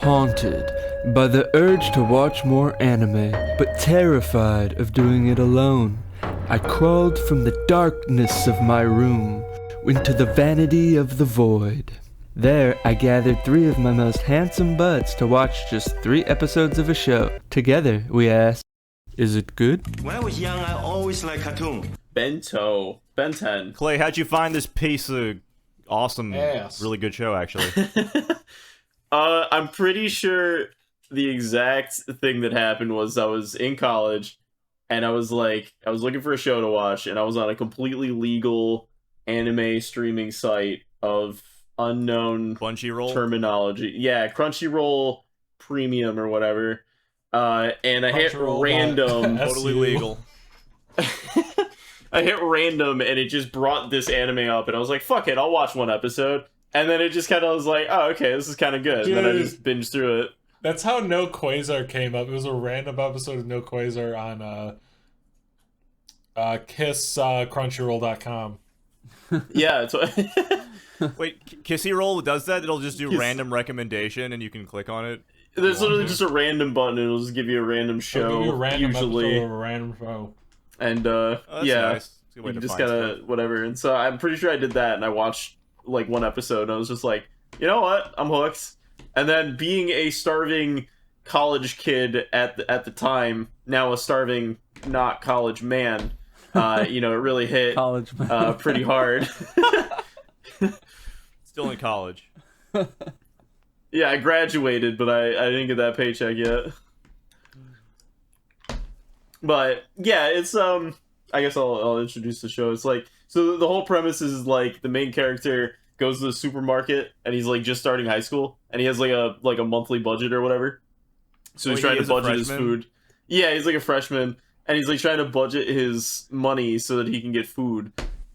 Haunted by the urge to watch more anime, but terrified of doing it alone, I crawled from the darkness of my room into the vanity of the void. There, I gathered 3 of my most handsome buds to watch just 3 episodes of a show. Together, we asked, is it good? When I was young, I always liked cartoon. Bento. Ben 10. Clay, how'd you find this piece of awesome, really good show, actually? I'm pretty sure the exact thing that happened was I was in college, and I was looking for a show to watch, and I was on a completely legal anime streaming site of unknown Crunchyroll terminology. Yeah, Crunchyroll Premium or whatever. And I hit random. Totally legal. I hit random, and it just brought this anime up, and I was like, fuck it, I'll watch 1 episode. And then it just kind of was like, oh, okay, this is kind of good. Dude, and then I just binged through it. That's how No Quasar came up. It was a random episode of No Quasar on Crunchyroll.com. Yeah, it's Wait, Kissy Roll does that? It'll just do random recommendation, and you can click on it? there's literally just a random button, and it'll just give you a random show, It'll give you a random usually. episode of a random show. And, Oh, that's yeah, nice. It's a good way you to just find gotta, stuff. whatever. And so I'm pretty sure I did that, and I watched, like, 1 episode, and I was just like, you know what? I'm hooked. And then being a starving college kid at the time, now a starving not college man, you know, it really hit College man. pretty hard. Still in college. Yeah, I graduated, but I didn't get that paycheck yet. But yeah, it's I guess I'll introduce the show. It's like, so the whole premise is like the main character goes to the supermarket, and he's like just starting high school, and he has like a monthly budget or whatever. So he's trying to budget his food. Yeah, he's like a freshman, and he's like trying to budget his money so that he can get food.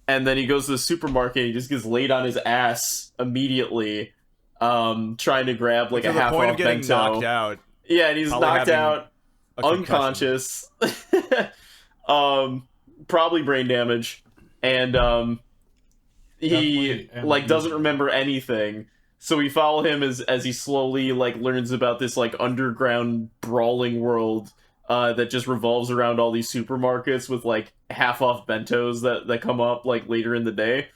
And then he goes to the supermarket, and he just gets laid on his ass immediately, trying to grab like a half point off of getting bento. knocked out. Yeah, and he's Probably knocked having out, a concussion. unconscious, probably brain damage, and he Definitely like doesn't remember anything. So we follow him as he slowly like learns about this like underground brawling world that just revolves around all these supermarkets with like half off bentos that come up like later in the day.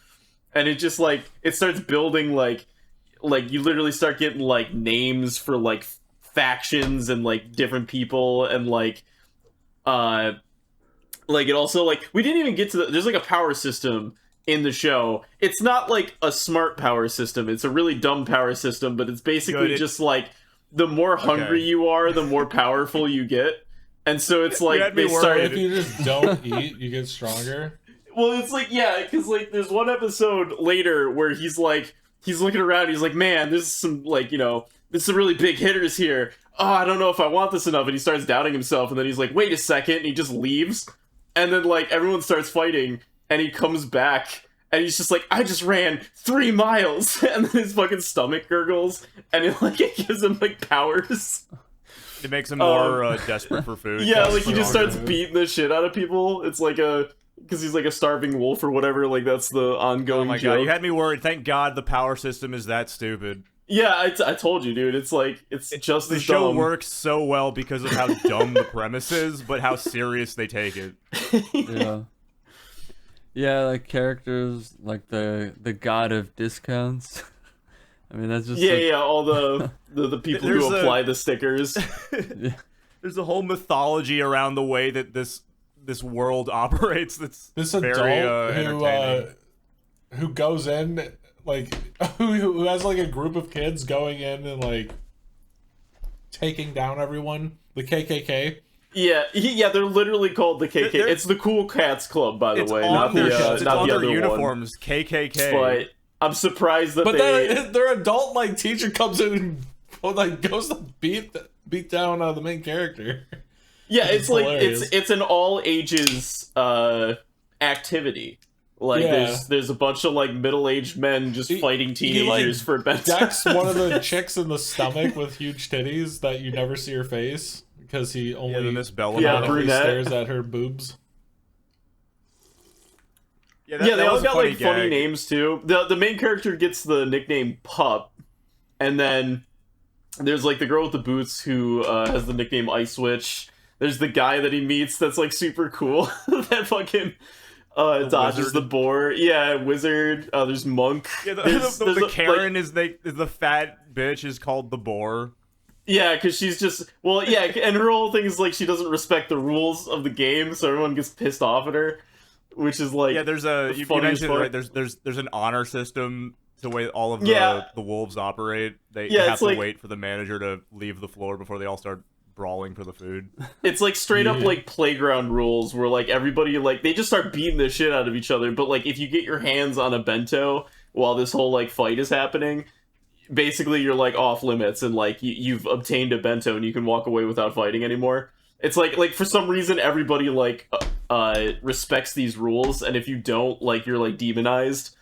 And it just like it starts building like you literally start getting like names for like factions and like different people, and like it also like we didn't even get to there's like a power system in the show. It's not like a smart power system, it's a really dumb power system, but it's basically just like the more hungry you are, the more powerful you get. And so it's like they start, If you just don't eat, you get stronger. well, it's like, yeah, because like there's one episode later where he's looking around, he's like, man, there's some like, you know, there's some really big hitters here. Oh, I don't know if I want this enough. And he starts doubting himself, and then he's like, wait a second, and he just leaves. And then like everyone starts fighting, and he comes back, and he's just like, I just ran 3 miles. And then his fucking stomach gurgles, and it gives him like powers. It makes him more desperate for food. Yeah, like he just starts beating the shit out of people. It's like because he's like a starving wolf or whatever. Like that's the ongoing. Oh my joke. god, you had me worried. Thank God the power system is that stupid. Yeah, I told you, dude. It's like it's just The as show dumb. works so well because of how dumb the premise is, but how serious they take it. Yeah. Yeah, like characters like the god of discounts. I mean, that's just Yeah, all the people There's who apply the stickers. There's a whole mythology around the way that this world operates. That's This very adult entertaining. who goes in like who has like a group of kids going in and like taking down everyone. The KKK. Yeah, they're literally called the KK. It's the Cool Cats Club, by the It's way, on not their, the it's not on the their other uniforms. KKK. one. But I'm surprised that But they. then their adult like teacher comes in and like goes to beat down the main character. Yeah, Which it's is like hilarious. it's an all ages activity. Like Yeah. there's a bunch of like middle-aged men just fighting teenagers for bento. Decks one of the chicks in the stomach with huge titties that you never see her face because he the only Miss Bella. Yeah, ironically brunette. stares at her boobs. Yeah, They all was a got like funny gag. names too. The main character gets the nickname Pup, and then there's like the girl with the boots who has the nickname Ice Witch. There's the guy that he meets that's like super cool that fucking dodges wizard. the boar. Yeah, wizard. There's Monk. Yeah, There's the a- Karen like- is the fat bitch is called the boar. Yeah, because she's just and her whole thing is like she doesn't respect the rules of the game, so everyone gets pissed off at her, which is like Yeah, there's a you funniest mentioned it, part. right. There's an honor system to the way all of Yeah. the wolves operate. They Yeah, have it's to like- wait for the manager to leave the floor before they all start brawling for the food. It's like straight up like playground rules where like everybody like they just start beating the shit out of each other. But like if you get your hands on a bento while this whole like fight is happening, basically you're like off limits and like you've obtained a bento and you can walk away without fighting anymore. It's like for some reason everybody like respects these rules, and if you don't, like you're like demonized.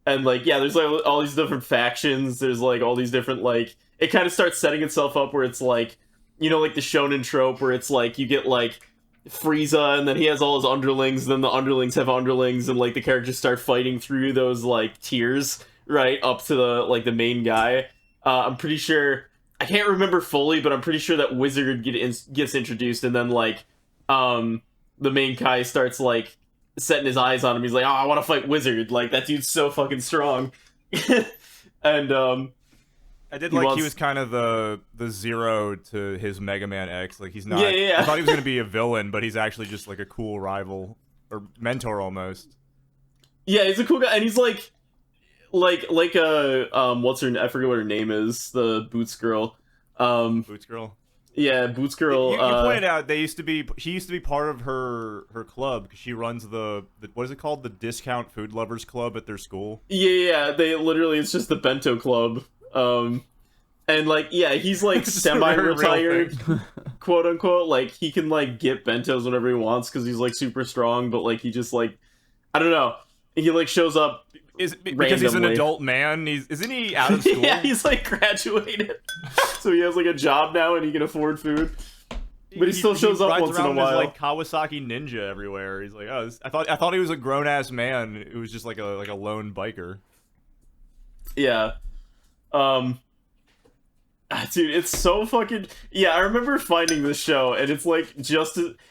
And like yeah, there's like all these different factions. There's like all these different like it kind of starts setting itself up where it's like, you know, like the shonen trope where it's like you get like Frieza and then he has all his underlings, then the underlings have underlings, and like the characters start fighting through those like tiers right up to the like the main guy. I'm pretty sure I can't remember fully, but I'm pretty sure that Wizard gets introduced, and then like the main guy starts like setting his eyes on him. He's like, oh, I want to fight Wizard. Like that dude's so fucking strong. And I did He like wants- he was kind of the Zero to his Mega Man X. Like he's not. Yeah. I thought he was gonna be a villain, but he's actually just like a cool rival or mentor almost. Yeah, he's a cool guy, and he's like what's her? I forget what her name is. The Boots girl. Boots girl. Yeah, Boots girl. You pointed out she used to be part of her club because she runs the what is it called, the Discount Food Lovers Club at their school. Yeah. They literally it's just the Bento Club. And like yeah, he's like It's a very real semi-retired, quote unquote. Like he can like get bentos whenever he wants because he's like super strong. But like he just like I don't know. He like shows up. Is because he's an randomly. adult man? Isn't he out of school? Yeah, he's like graduated, so he has like a job now and he can afford food. But he still shows up rides once in a around as, while. like Kawasaki Ninja everywhere. He's like, oh, I thought he was a grown ass man. It was just like a lone biker. Yeah. Dude, it's so fucking yeah. I remember finding this show, and it's like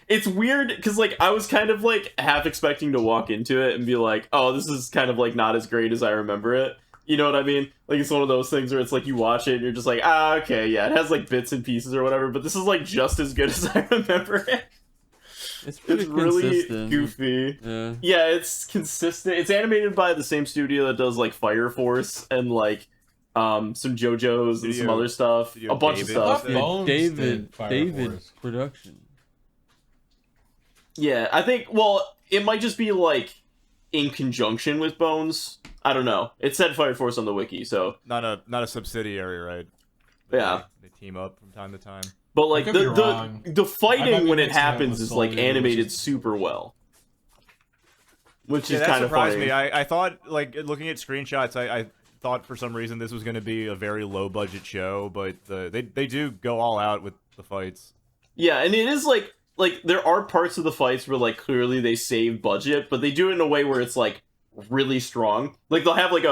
it's weird because like I was kind of like half expecting to walk into it and be like, oh, this is kind of like not as great as I remember it. You know what I mean? Like it's one of those things where it's like you watch it and you're just like, okay, yeah, it has like bits and pieces or whatever, but this is like just as good as I remember it. It's pretty It's really consistent. goofy. Yeah. Yeah, it's consistent. It's animated by the same studio that does like Fire Force and like some JoJo's and some Studio- other stuff. Studio A bunch of David. stuff. Yeah. Bones did Fire David Force. production. Yeah, I think it might just be like in conjunction with Bones. I don't know. It said Fire Force on the wiki, so Not a subsidiary, right? yeah. They team up from time to time. But like I could be wrong. the I might fighting be when it mixing it happens with is Soul like Eater, which animated is- super well. Which Yeah, is that kind of surprised funny. me. I thought, like, looking at screenshots, I thought for some reason this was going to be a very low budget show, but they do go all out with the fights. Yeah, and it is like there are parts of the fights where like clearly they save budget, but they do it in a way where it's like really strong. Like they'll have like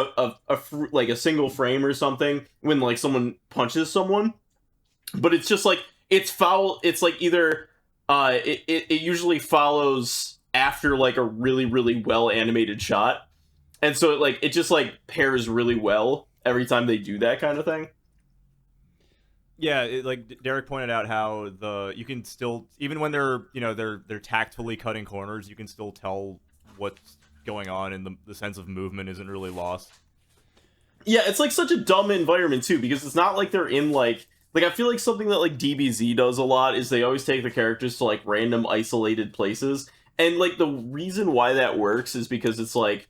like a single frame or something when like someone punches someone, but it's just like it's foul. It's like either it usually follows after like a really well animated shot, and so it just like pairs really well every time they do that kind of thing. Yeah, like Derek pointed out how you can still, even when they're tactfully cutting corners, you can still tell what's going on, and the sense of movement isn't really lost. Yeah, it's like such a dumb environment too, because it's not like they're in like I feel like something that like DBZ does a lot is they always take the characters to like random isolated places. And like the reason why that works is because it's like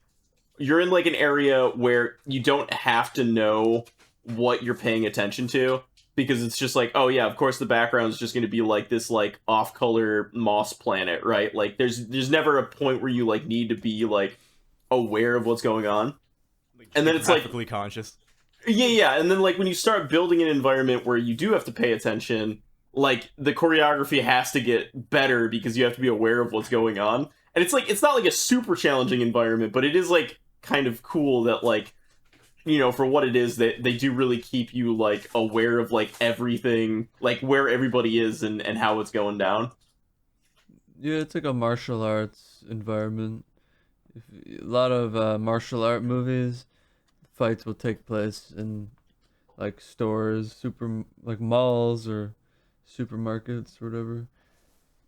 you're in like an area where you don't have to know what you're paying attention to, because it's just like, oh yeah, of course the background is just going to be like this like off-color moss planet, right? Like there's never a point where you like need to be like aware of what's going on. Like, And then it's like- graphically conscious. Yeah, and then like when you start building an environment where you do have to pay attention, like the choreography has to get better because you have to be aware of what's going on. And it's like it's not like a super challenging environment, but it is like kind of cool that like you know, for what it is, that they do really keep you like aware of like everything, like where everybody is and how it's going down. Yeah, it's like a martial arts environment. A lot of martial art movies, fights will take place in like stores, like malls or supermarkets or whatever.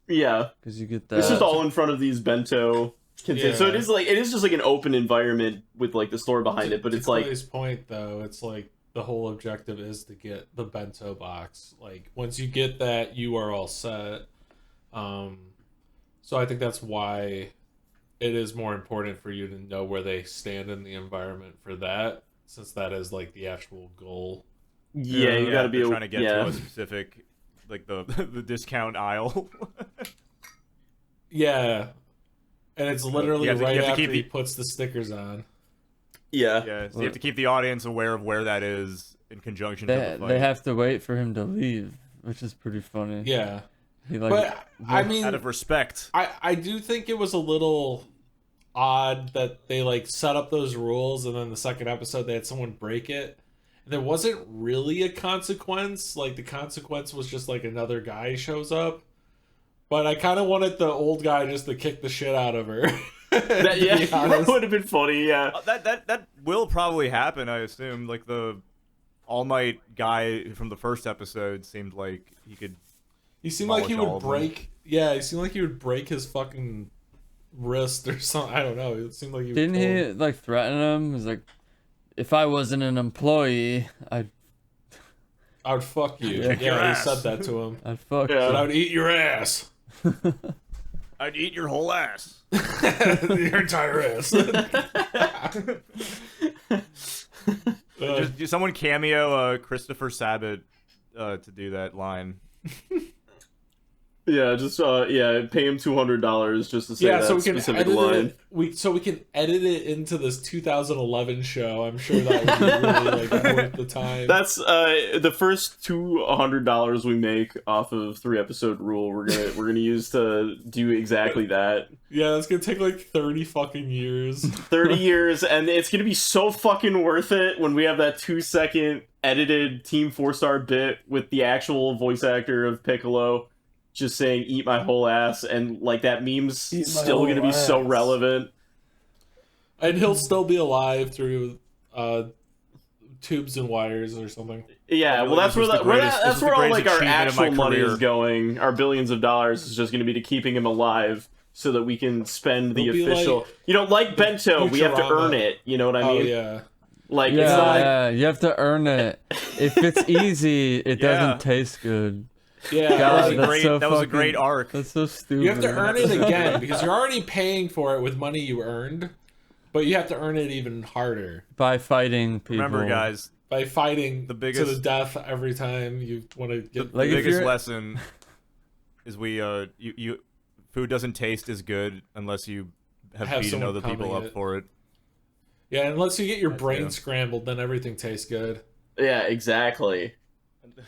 Yeah, because you get that. It's just all in front of these bento containers. So it is just like an open environment with like the store behind it, but it's like Clay's point though, it's like the whole objective is to get the bento box. Like once you get that, you are all set. So I think that's why it is more important for you to know where they stand in the environment for that, since that is like the actual goal. Yeah, you gotta be trying to get to a specific, like the discount aisle. Yeah, and it's literally you have to after keep he puts the stickers on. Yeah. Yeah, so you have to keep the audience aware of where that is in conjunction to the fight. They have to wait for him to leave, which is pretty funny. Yeah. But I mean, out of respect, I do think it was a little odd that they like set up those rules and then the second episode they had someone break it. And there wasn't really a consequence. Like the consequence was just like another guy shows up. But I kind of wanted the old guy just to kick the shit out of her. That would have been funny. Yeah, that will probably happen. I assume. Like the All Might guy from the first episode seemed like he could. He seemed like he would break. Yeah, he seemed like he would break his fucking wrist or something. I don't know. It seemed like he didn't he like threaten him? He's like, if I wasn't an employee, I would fuck you. Yeah, he said that to him. I'd fuck you. I would eat your ass. I'd eat your whole ass. Your entire ass. Just someone cameo Christopher Sabat to do that line. Yeah, just pay him $200 just to say that so we can specific edit line. We can edit it into this 2011 show. I'm sure that would be really like worth the time. That's the first $200 we make off of 3-episode rule. We're gonna use to do exactly that. Yeah, that's gonna take like 30 fucking years. 30 years, and it's gonna be so fucking worth it when we have that 2-second edited Team 4-star bit with the actual voice actor of Piccolo just saying "eat my whole ass," and like that meme's still gonna be so relevant. And he'll still be alive through tubes and wires or something. Yeah, well, that's where all like our actual money is going. Our billions of dollars is just going to be to keeping him alive, so that we can spend the official. Like, like Bento, we have to earn it. You know what I mean? Oh yeah. Like it's not like... you have to earn it. If it's easy, it doesn't taste good. Yeah, God, that was a great arc. That's so stupid. You have to earn it again because you're already paying for it with money you earned, but you have to earn it even harder by fighting people. Remember, guys, by fighting to the death every time you want to get. The biggest lesson is you food doesn't taste as good unless you have beaten other people up for it. Yeah, unless you get your brain scrambled, then everything tastes good. Yeah, exactly.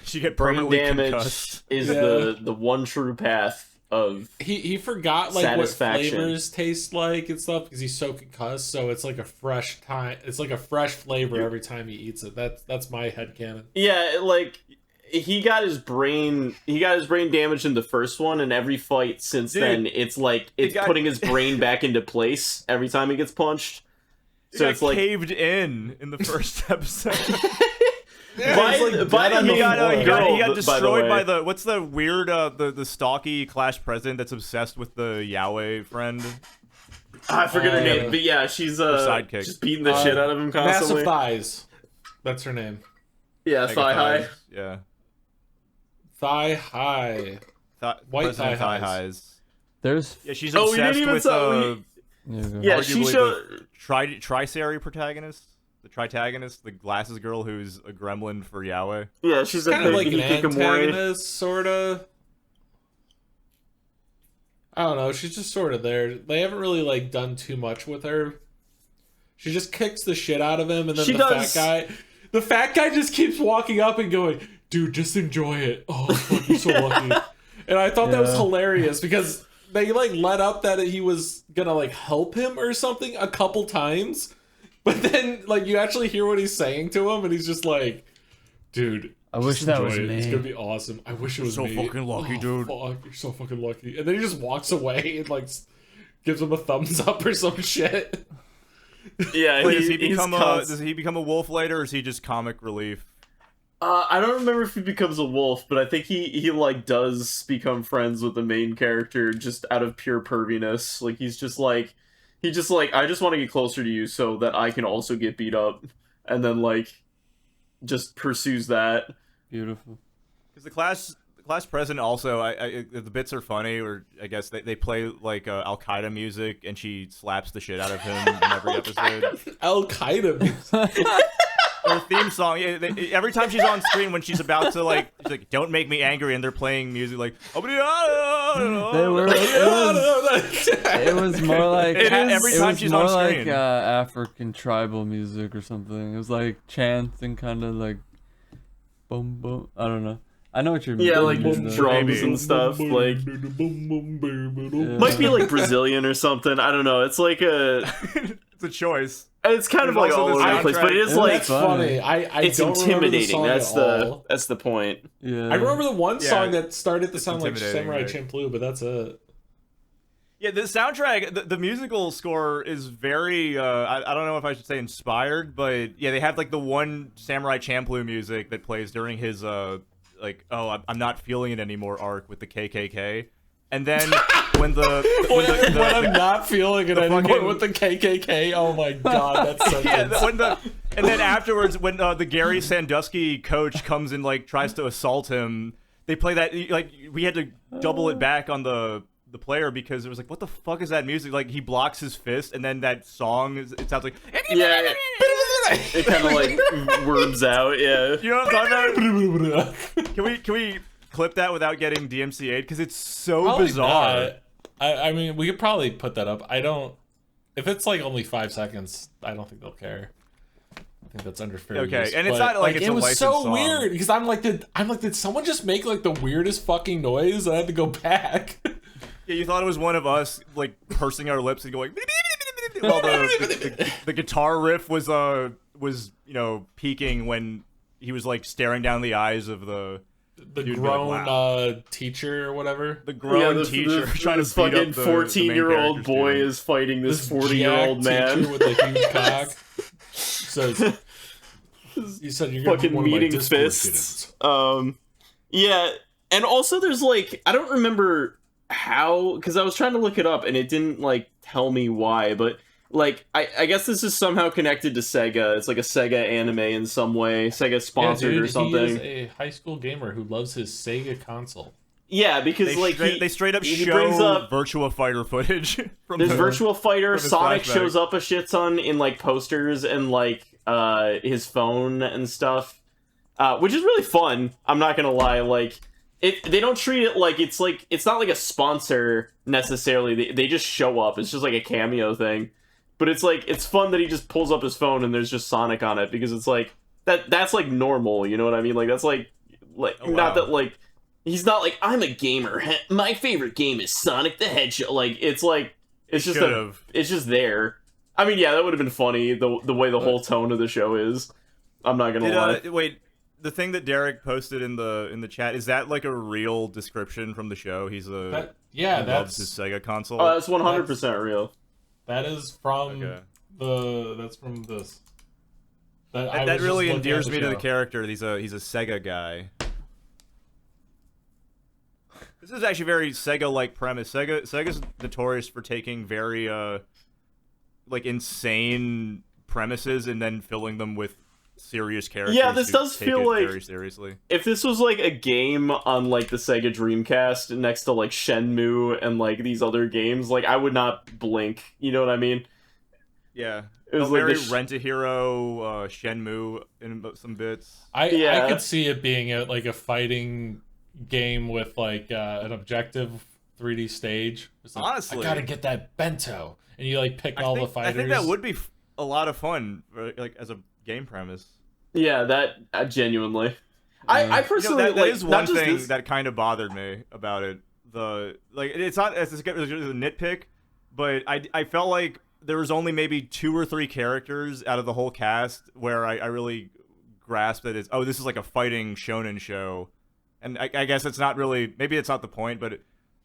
You get brain damage concussed. Is the one true path of he forgot like what flavors taste like and stuff because he's so concussed. So it's like a fresh time. It's like a fresh flavor every time he eats it. That's my headcanon. Yeah, like he got his brain damaged in the first one, and every fight since then it's like it's putting his brain back into place every time he gets punched. So it's like caved in the first episode. He got destroyed by the what's the weird the stocky Clash president that's obsessed with the Yahweh friend. I forget her name, but yeah, she's sidekick. just beating the shit out of him constantly. Massive thighs. That's her name. Yeah, Thigh High. Yeah. Thigh High. White Thigh Highs. She's obsessed with she showed Trisari protagonist. The Tritagonist, the glasses girl who's a gremlin for Yahweh. Yeah, she's kind of like an antagonist, sort of. I don't know. She's just sort of there. They haven't really like done too much with her. She just kicks the shit out of him, and then the fat guy just keeps walking up and going, "Dude, just enjoy it. Oh, fuck, you're so lucky." And I thought that was hilarious because they like let up that he was gonna like help him or something a couple times. But then, like, you actually hear what he's saying to him, and he's just like, dude, I wish that was enjoy it. me. It's gonna be awesome. I wish it was so me. fucking lucky, dude. Fuck, you're so fucking lucky. And then he just walks away and, like, gives him a thumbs up or some shit. Yeah, Wait, does he become a wolf later, or is he just comic relief? I don't remember if he becomes a wolf, but I think he like does become friends with the main character just out of pure perviness. Like he just like I just want to get closer to you so that I can also get beat up, and then like just pursues that. Beautiful. Because the class president also, the bits are funny, or I guess they play like Al Qaeda music, and she slaps the shit out of him in every episode. Al Qaeda music. Her theme song, every time she's on screen when she's about to like, she's like, "Don't make me angry," and they're playing music like, They were. It was more like every time she's on screen. Like African tribal music or something. It was like chants and kind of like, boom boom. I don't know. I know what you're. Yeah, like meaning, drums Maybe. and stuff. Like might be like Brazilian or something. I don't know. It's like It's a choice. it's kind of There's like all also over the the place, but it is soundtrack. like That's funny. I it's don't remember the intimidating. song at That's the all. point. Yeah. I remember the one Yeah, song that started to sound like intimidating, Samurai right. Champloo, but that's it. Yeah, the soundtrack, the musical score is very, I don't know if I should say inspired, but yeah, they have like the one Samurai Champloo music that plays during his, like, oh, I'm not feeling it anymore arc with the KKK. And then when When I'm not feeling it anymore fucking- with the KKK, oh my god, that's so yeah, good. and then afterwards, when the Gary Sandusky coach comes and like tries to assault him, they play that, like, we had to double it back on the player because it was like, what the fuck is that music? Like, he blocks his fist, and then that song it sounds like, Yeah, it kind of like worms out. Yeah. you know what I'm talking about? Can we clip that without getting DMCA'd? Because it's so Probably bizarre. not. I mean, we could probably put that up. I don't. If it's like only 5 seconds, I don't think they'll care. I think that's under fair Okay, use. and it's But, not like it's it a was licensed so song. weird because I'm like, did someone just make like the weirdest fucking noise? I had to go back. Yeah, you thought it was one of us like pursing our lips and going while the guitar riff was you know peaking when he was like staring down the eyes of the The dude, grown like, wow. teacher or whatever. The grown teacher trying this to beat fucking up the 14-year-old main boy character's is fighting this This 40-year-old jacked man. teacher with a huge cock. Says, you said you're gonna be Fucking one of my meeting Discord fists. students. Yeah, and also there's like I don't remember how because I was trying to look it up and it didn't like tell me why, but like I guess this is somehow connected to Sega. It's like a Sega anime in some way, Sega sponsored dude, or something. He is a high school gamer who loves his Sega console. Yeah, because like they straight up he show brings up Virtua Fighter footage from there's the, Virtua Fighter. from his Sonic flashback. shows up a shit ton in like posters and like his phone and stuff, which is really fun. I'm not gonna lie, like. They don't treat it like it's not like a sponsor necessarily. They just show up. It's just like a cameo thing. But it's like it's fun that he just pulls up his phone and there's just Sonic on it because it's like that's like normal, you know what I mean? Like that's like Oh, not wow. that like he's not like I'm a gamer. My favorite game is Sonic the Hedgehog. Like it's just Should've. it's just there. I mean, yeah, that would have been funny the way the whole tone of the show is. I'm not gonna lie. Wait, the thing that Derek posted in the chat, is that like a real description from the show? He's a he loves his Sega console. Oh, that's 100% real. That is from Okay. that's from this. That really endears me to the character. He's a Sega guy. This is actually very Sega-like premise. Sega's notorious for taking very like insane premises and then filling them with serious characters. Yeah, this who does take feel it like- very seriously. If this was like a game on like the Sega Dreamcast next to like Shenmue and like these other games, like I would not blink. You know what I mean? Yeah, It was a like very this- Rent-A-Hero, Shenmue in some bits. I Yeah. could see it being like a fighting game with like an objective 3D stage. It's like, Honestly. I gotta get that bento, and you like pick all the fighters. I think that would be a lot of fun, like as a game premise. Yeah, that genuinely. I personally that like is not one just thing this- that kind of bothered me about it. It's not as a nitpick, but I felt like there was only maybe 2 or 3 characters out of the whole cast where I really grasped that this is like a fighting shonen show, and I guess it's not really, maybe it's not the point, but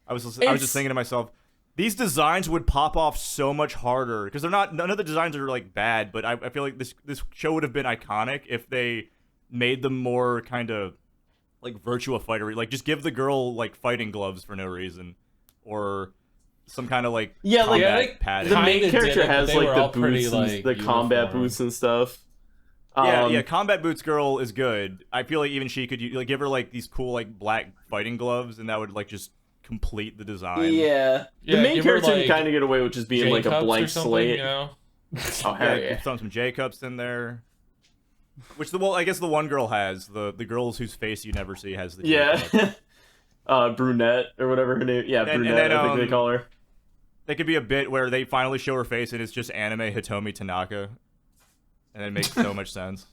I was just thinking to myself, these designs would pop off so much harder because none of the designs are like bad, but I feel like this show would have been iconic if they made them more kind of like Virtua Fighter, like just give the girl like fighting gloves for no reason, or some kind of like combat padding. The main character has like the boots, pretty, and the combat boots and stuff. Yeah, combat boots girl is good. I feel like even she could like give her like these cool like black fighting gloves, and that would like just complete the design. Yeah, the main character can kind of get away with just being like a blank slate. You know? Oh hell yeah! Throw some J-cups in there. Which I guess the one girl has the girls whose face you never see has the J-cup. Brunette or whatever her name. Yeah, Brunette. And then, I think they call her. There could be a bit where they finally show her face and it's just anime Hitomi Tanaka. And it makes so much sense.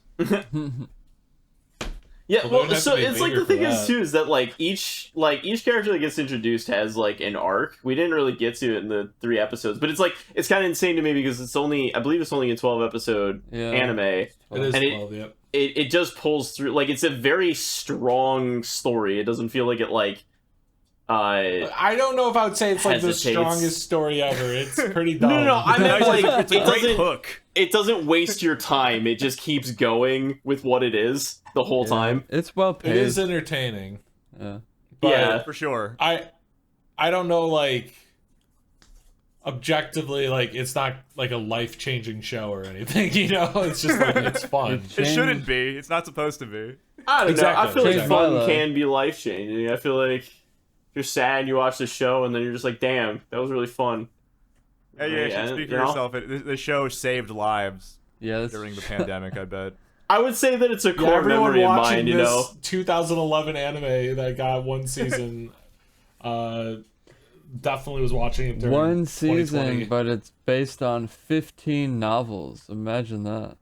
Yeah, well, so it's like the thing is too is that like each character that gets introduced has like an arc. We didn't really get to it in the 3 episodes, but it's kind of insane to me because I believe it's only a 12-episode anime. It is 12, yep. It just pulls through, like it's a very strong story. It doesn't feel like it like I don't know if I would say it's like the strongest story ever. It's pretty dumb. No, I meant like it's a great hook. It doesn't waste your time. It just keeps going with what it is the whole time. It's well paced. It is entertaining. Yeah. But for sure. I don't know, like objectively, like it's not like a life-changing show or anything, you know? It's just like it's fun. It shouldn't be. It's not supposed to be. I don't know. I feel like fun life. can be life-changing. I feel like if you're sad and you watch the show and then you're just like, damn, that was really fun. Hey, yeah, speak for yourself. The show saved lives during the pandemic, I bet. I would say that it's a core memory of mine, you know? 2011 anime that got 1 season, definitely was watching it during 1 season, 2020. but it's based on 15 novels. Imagine that.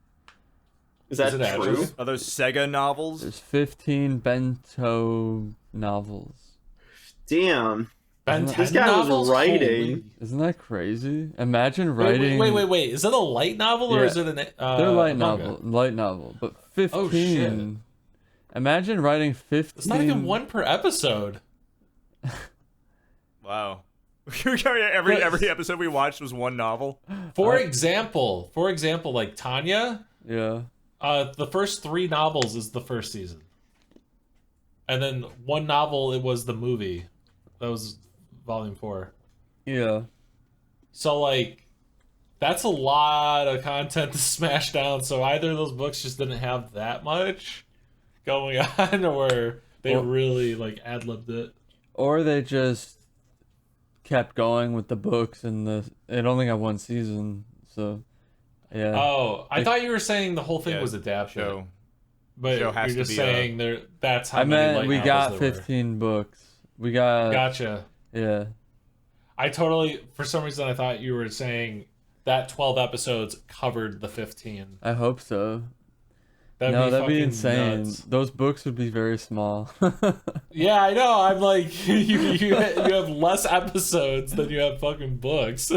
Is that it true? Are those Sega novels? There's 15 Bento novels. Damn. This 10 guy novels? was writing. Holy. Isn't that crazy? Imagine writing. Wait. Is it a light novel or is it an? They're light novel, but 15. Oh, shit. Imagine writing 15. It's not even 1 per episode. Wow. every episode we watched was 1 novel. For example, like Tanya. Yeah. The first 3 novels is the first season, and then 1 novel it was the movie. That was volume 4. Yeah. So like, that's a lot of content to smash down. So either those books just didn't have that much going on, or they really like ad-libbed it, or they just kept going with the books, and it only got 1 season, so yeah. Oh, I thought you were saying the whole thing was adapted. But show has you're to just be saying that's how I many meant light we novels got there 15 books. We got. Gotcha. Yeah. I totally, for some reason, I thought you were saying that 12 episodes covered the 15. I hope so. That'd be fucking insane. nuts. Those books would be very small. Yeah, I know. I'm like, you have less episodes than you have fucking books.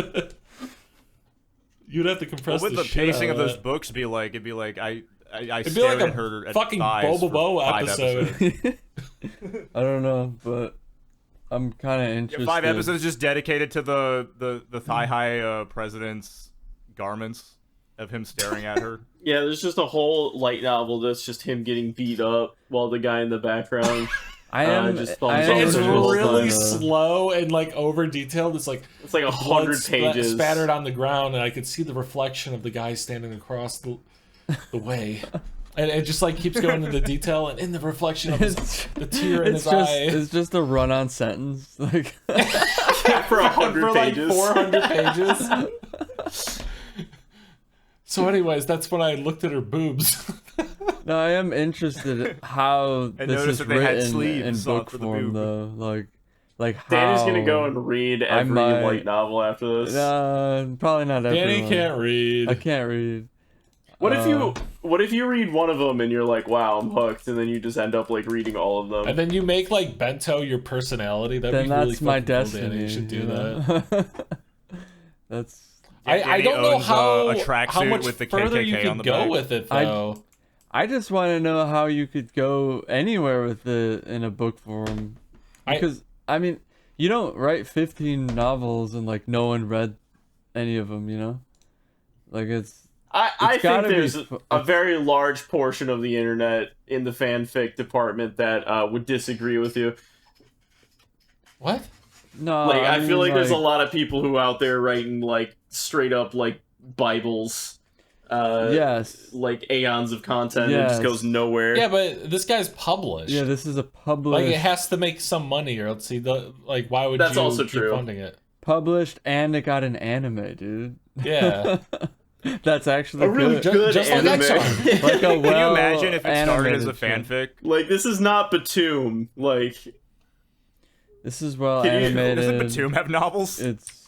You'd have to compress What would the shit pacing out of those that. books be like? It'd be like I It'd be stared like at her a at fucking thighs for Bobobo 5 episode. episodes. I don't know, but I'm kind of interested. 5 episodes just dedicated to the thigh high president's garments of him staring at her. Yeah, there's just a whole light novel that's just him getting beat up while the guy in the background just thumbs up It's the whole really time. slow and like over detailed. It's like It's like 100 pages. spattered on the ground, and I could see the reflection of the guy standing across the way. And it just like keeps going into detail, and in the reflection of the tear in his eye. It's just a run-on sentence, like for 100 for like pages. 400 pages. So, anyways, that's when I looked at her boobs. No, I am interested in how this noticed is that they had written sleeves in on book for the form, boob. though. Like how. Danny's gonna go and read every might- light novel after this. Probably not everyone. Danny can't read. I can't read. What if you read one of them and you're like, wow, I'm hooked, and then you just end up like reading all of them? And then you make like Bento your personality. That'd Then be really that's my fucking cool, destiny. Danny. You should do you know? that. That's. I don't know owns, how a tracksuit how much with the further you KKK on could the go back. with it though. I just want to know how you could go anywhere with it in a book form. Because, I mean, you don't write 15 novels and, like, no one read any of them, you know? Like, I think there's be a very large portion of the internet in the fanfic department that would disagree with you. What? No, Like, I mean, feel like there's a lot of people who out there writing, like, straight up, like, Bibles. Yes. Like, aeons of content that just Yes. goes nowhere. Yeah, but this guy's published. Yeah, this is a published... Like, it has to make some money, or else why would That's you also keep true. funding it? Published, and it got an anime, dude. Yeah. That's actually A really good. good just like anime. Exxon. Like a Can you imagine if it started as a well-animated show. fanfic? Like, this is not Batum. Like, This is well Can you- animated. Doesn't Batum have novels? It's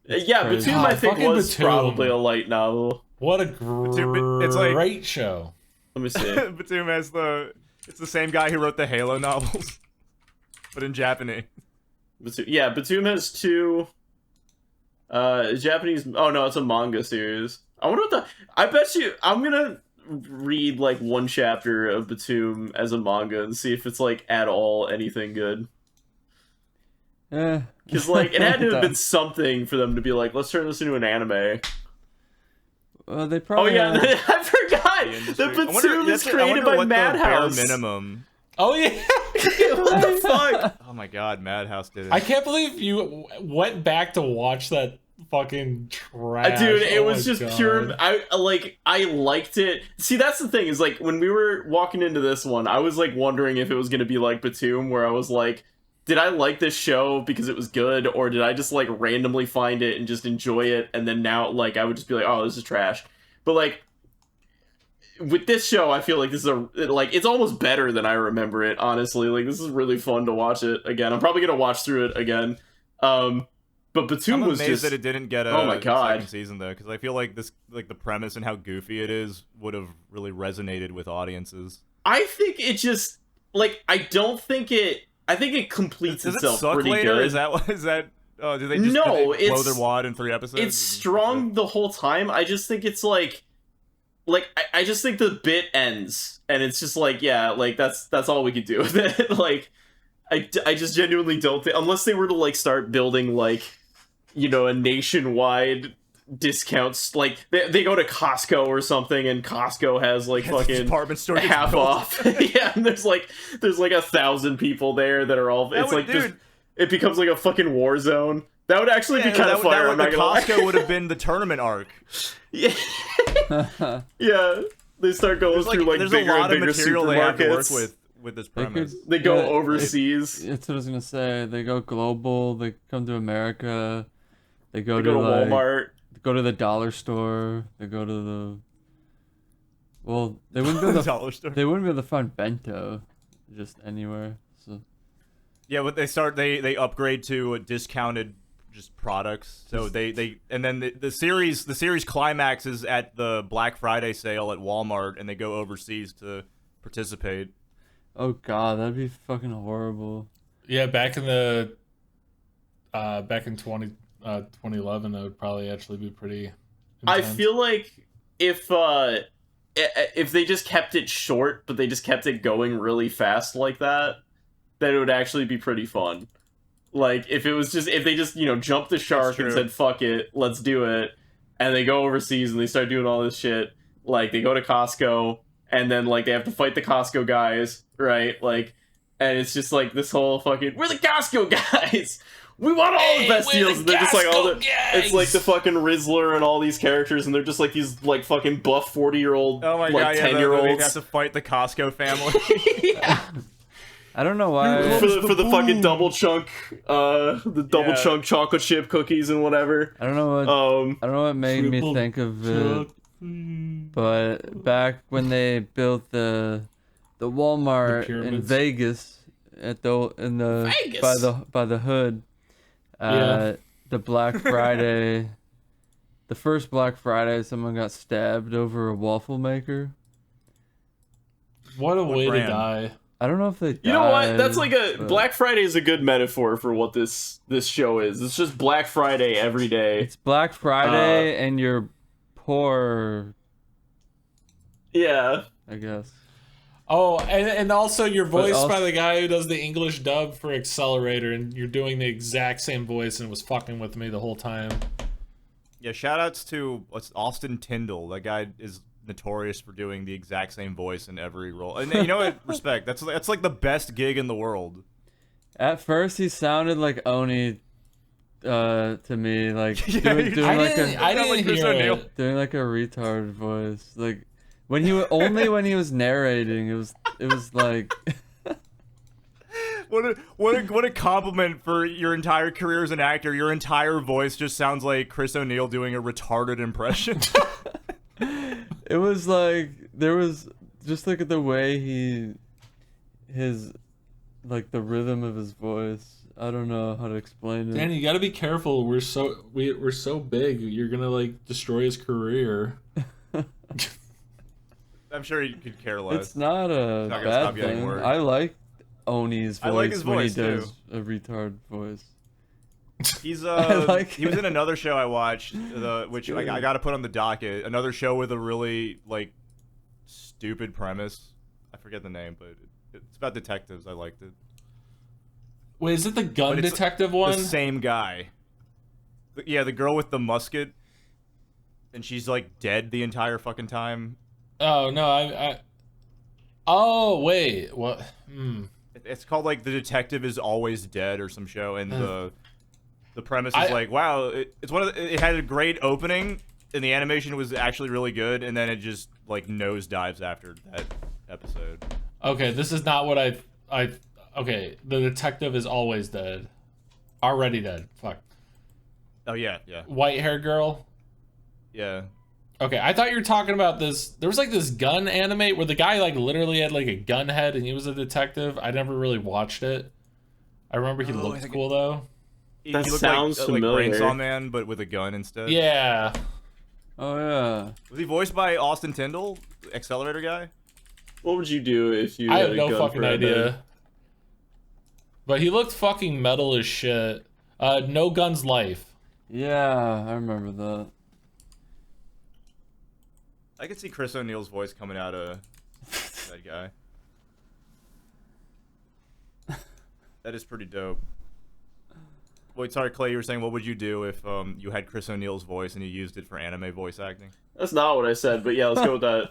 yeah, crazy. Batum, I think, fucking was Batum. probably a light novel. What a it's like- great show. Let me see. Batum has it's the same guy who wrote the Halo novels, but in Japanese. Batum has two Japanese. Oh no, it's a manga series. I wonder what I bet you I'm gonna read like one chapter of Batum as a manga and see if it's like at all anything good. Because like it had to have been something for them to be like, let's turn this into an anime. They Oh probably. yeah, I forgot Industry. that I wonder- Batum is I created wonder by what the Madhouse. bare minimum. Oh yeah. What the fuck? Oh my god, Madhouse did it. I can't believe you went back to watch that fucking trash. Dude, it Oh was my just God. pure. I liked it. See, that's the thing is like when we were walking into this one, I was like wondering if it was gonna be like Batum, where I was like, did I like this show because it was good, or did I just like randomly find it and just enjoy it, and then now like I would just be like, oh, this is trash. But like with this show, I feel like this is it's almost better than I remember it. Honestly, like this is really fun to watch it again. I'm probably gonna watch through it again. But Batum I'm was amazed just that it didn't get a oh my God. second season though, because I feel like this, like the premise and how goofy it is, would have really resonated with audiences. I think it just like I don't think it. I think it completes Does it itself suck pretty later? good. Is that? Do they just No, blow it's- their wad in 3 episodes? It's strong the whole time. I just think it's like I just think the bit ends and it's just like yeah, like that's all we could do with it. Like I just genuinely don't think unless they were to like start building like a nationwide discounts, like they go to Costco or something and Costco has like fucking department store gets half built. off. Yeah, and there's like 1,000 people there that are all it's like just it becomes like a fucking war zone. That would actually be kind of fire. I'm not gonna lie. Costco would have been the tournament arc. Yeah. Yeah. They start going through like there's bigger a lot and of bigger material they have to work supermarkets. with this They premise. could- They go Yeah, overseas. That's what I was gonna say. They go global. They come to America. They go They to go to like, Walmart. go to the dollar store. They go to the. Well, they wouldn't be able to. Dollar store. They wouldn't be able to find Bento, just anywhere. So Yeah, but they upgrade to discounted just products. So they and then the series climaxes at the Black Friday sale at Walmart, and they go overseas to participate. oh god, that'd be fucking horrible. Yeah, back in 2011, that would probably actually be pretty I intense. feel like if they just kept it short, but they just kept it going really fast like that, then it would actually be pretty fun. Like if they just jumped the shark and true. said fuck it, let's do it, and they go overseas and they start doing all this shit. Like they go to Costco and then like they have to fight the Costco guys, right? Like, and it's just like this whole fucking we're the Costco guys. We want all the best deals, and they're just like all the. It's like the fucking Rizzler and all these characters, and they're just like these like fucking buff 40-year-old, Oh my like god! Yeah, 10-year-olds. they have to fight the Costco family. I don't know why. for the fucking double chunk, the double Yeah. chunk chocolate chip cookies and whatever. I don't know what. I don't know what made me Triple think of it. But back when they built the Walmart in pyramids. Vegas at the Vegas? by the hood, Yeah. the Black Friday, the first Black Friday, someone got stabbed over a waffle maker. What a way brand? to die. I don't know if they. You know what? That's died, like a but Black Friday is a good metaphor for what this show is. It's just Black Friday every day. It's Black Friday, and you're poor. Yeah. I guess. Oh, and also you're voiced also- by the guy who does the English dub for Accelerator, and you're doing the exact same voice, and it was fucking with me the whole time. Yeah, shoutouts to Austin Tyndall. That guy is notorious for doing the exact same voice in every role. And you know what? Respect. That's like the best gig in the world. At first, he sounded like Oni to me, like Yeah, doing I like I didn't like Chris hear O'Neill. it. doing like a retard voice. Like when he only when he was narrating, it was like What a compliment for your entire career as an actor. Your entire voice just sounds like Chris O'Neill doing a retarded impression. it was like there was just like the way his like the rhythm of his voice. I don't know how to explain it. Danny, you gotta be careful. We're so big. You're gonna like destroy his career. I'm sure you could care less. It's not a not gonna bad stop getting thing. worse. I like Oni's voice I like his when voice, he does too. a retard voice. He's like he was in another show I watched, which I got to put on the docket. Another show with a really like stupid premise. I forget the name, but it's about detectives. I liked it. Wait, is it the gun But it's detective one? The same guy. Yeah, the girl with the musket, and she's like dead the entire fucking time. Oh no, I. Oh wait, what? It's called like The Detective is Always Dead or some show, and the premise is I- like, wow, it's one of it had a great opening, and the animation was actually really good, and then it just like nosedives after that episode. Okay, this is not what I. Okay, the detective is always dead. Already dead. Fuck. Oh yeah, White hair girl. yeah. Okay, I thought you were talking about this. There was like this gun anime where the guy like literally had like a gun head and he was a detective. I never really watched it. I remember he Oh, I looked think cool though. He That looked sounds like familiar. Brainsaw Man, but with a gun instead. Yeah. Oh yeah. Was he voiced by Austin Tyndall, Accelerator guy? What would you do if you I had have a no gun fucking for a idea. head? But he looked fucking metal as shit. No Guns Life. Yeah, I remember that. I could see Chris O'Neill's voice coming out of that guy. That is pretty dope. Wait, sorry, Clay. You were saying what would you do if you had Chris O'Neill's voice and you used it for anime voice acting? That's not what I said, but yeah, let's go with that.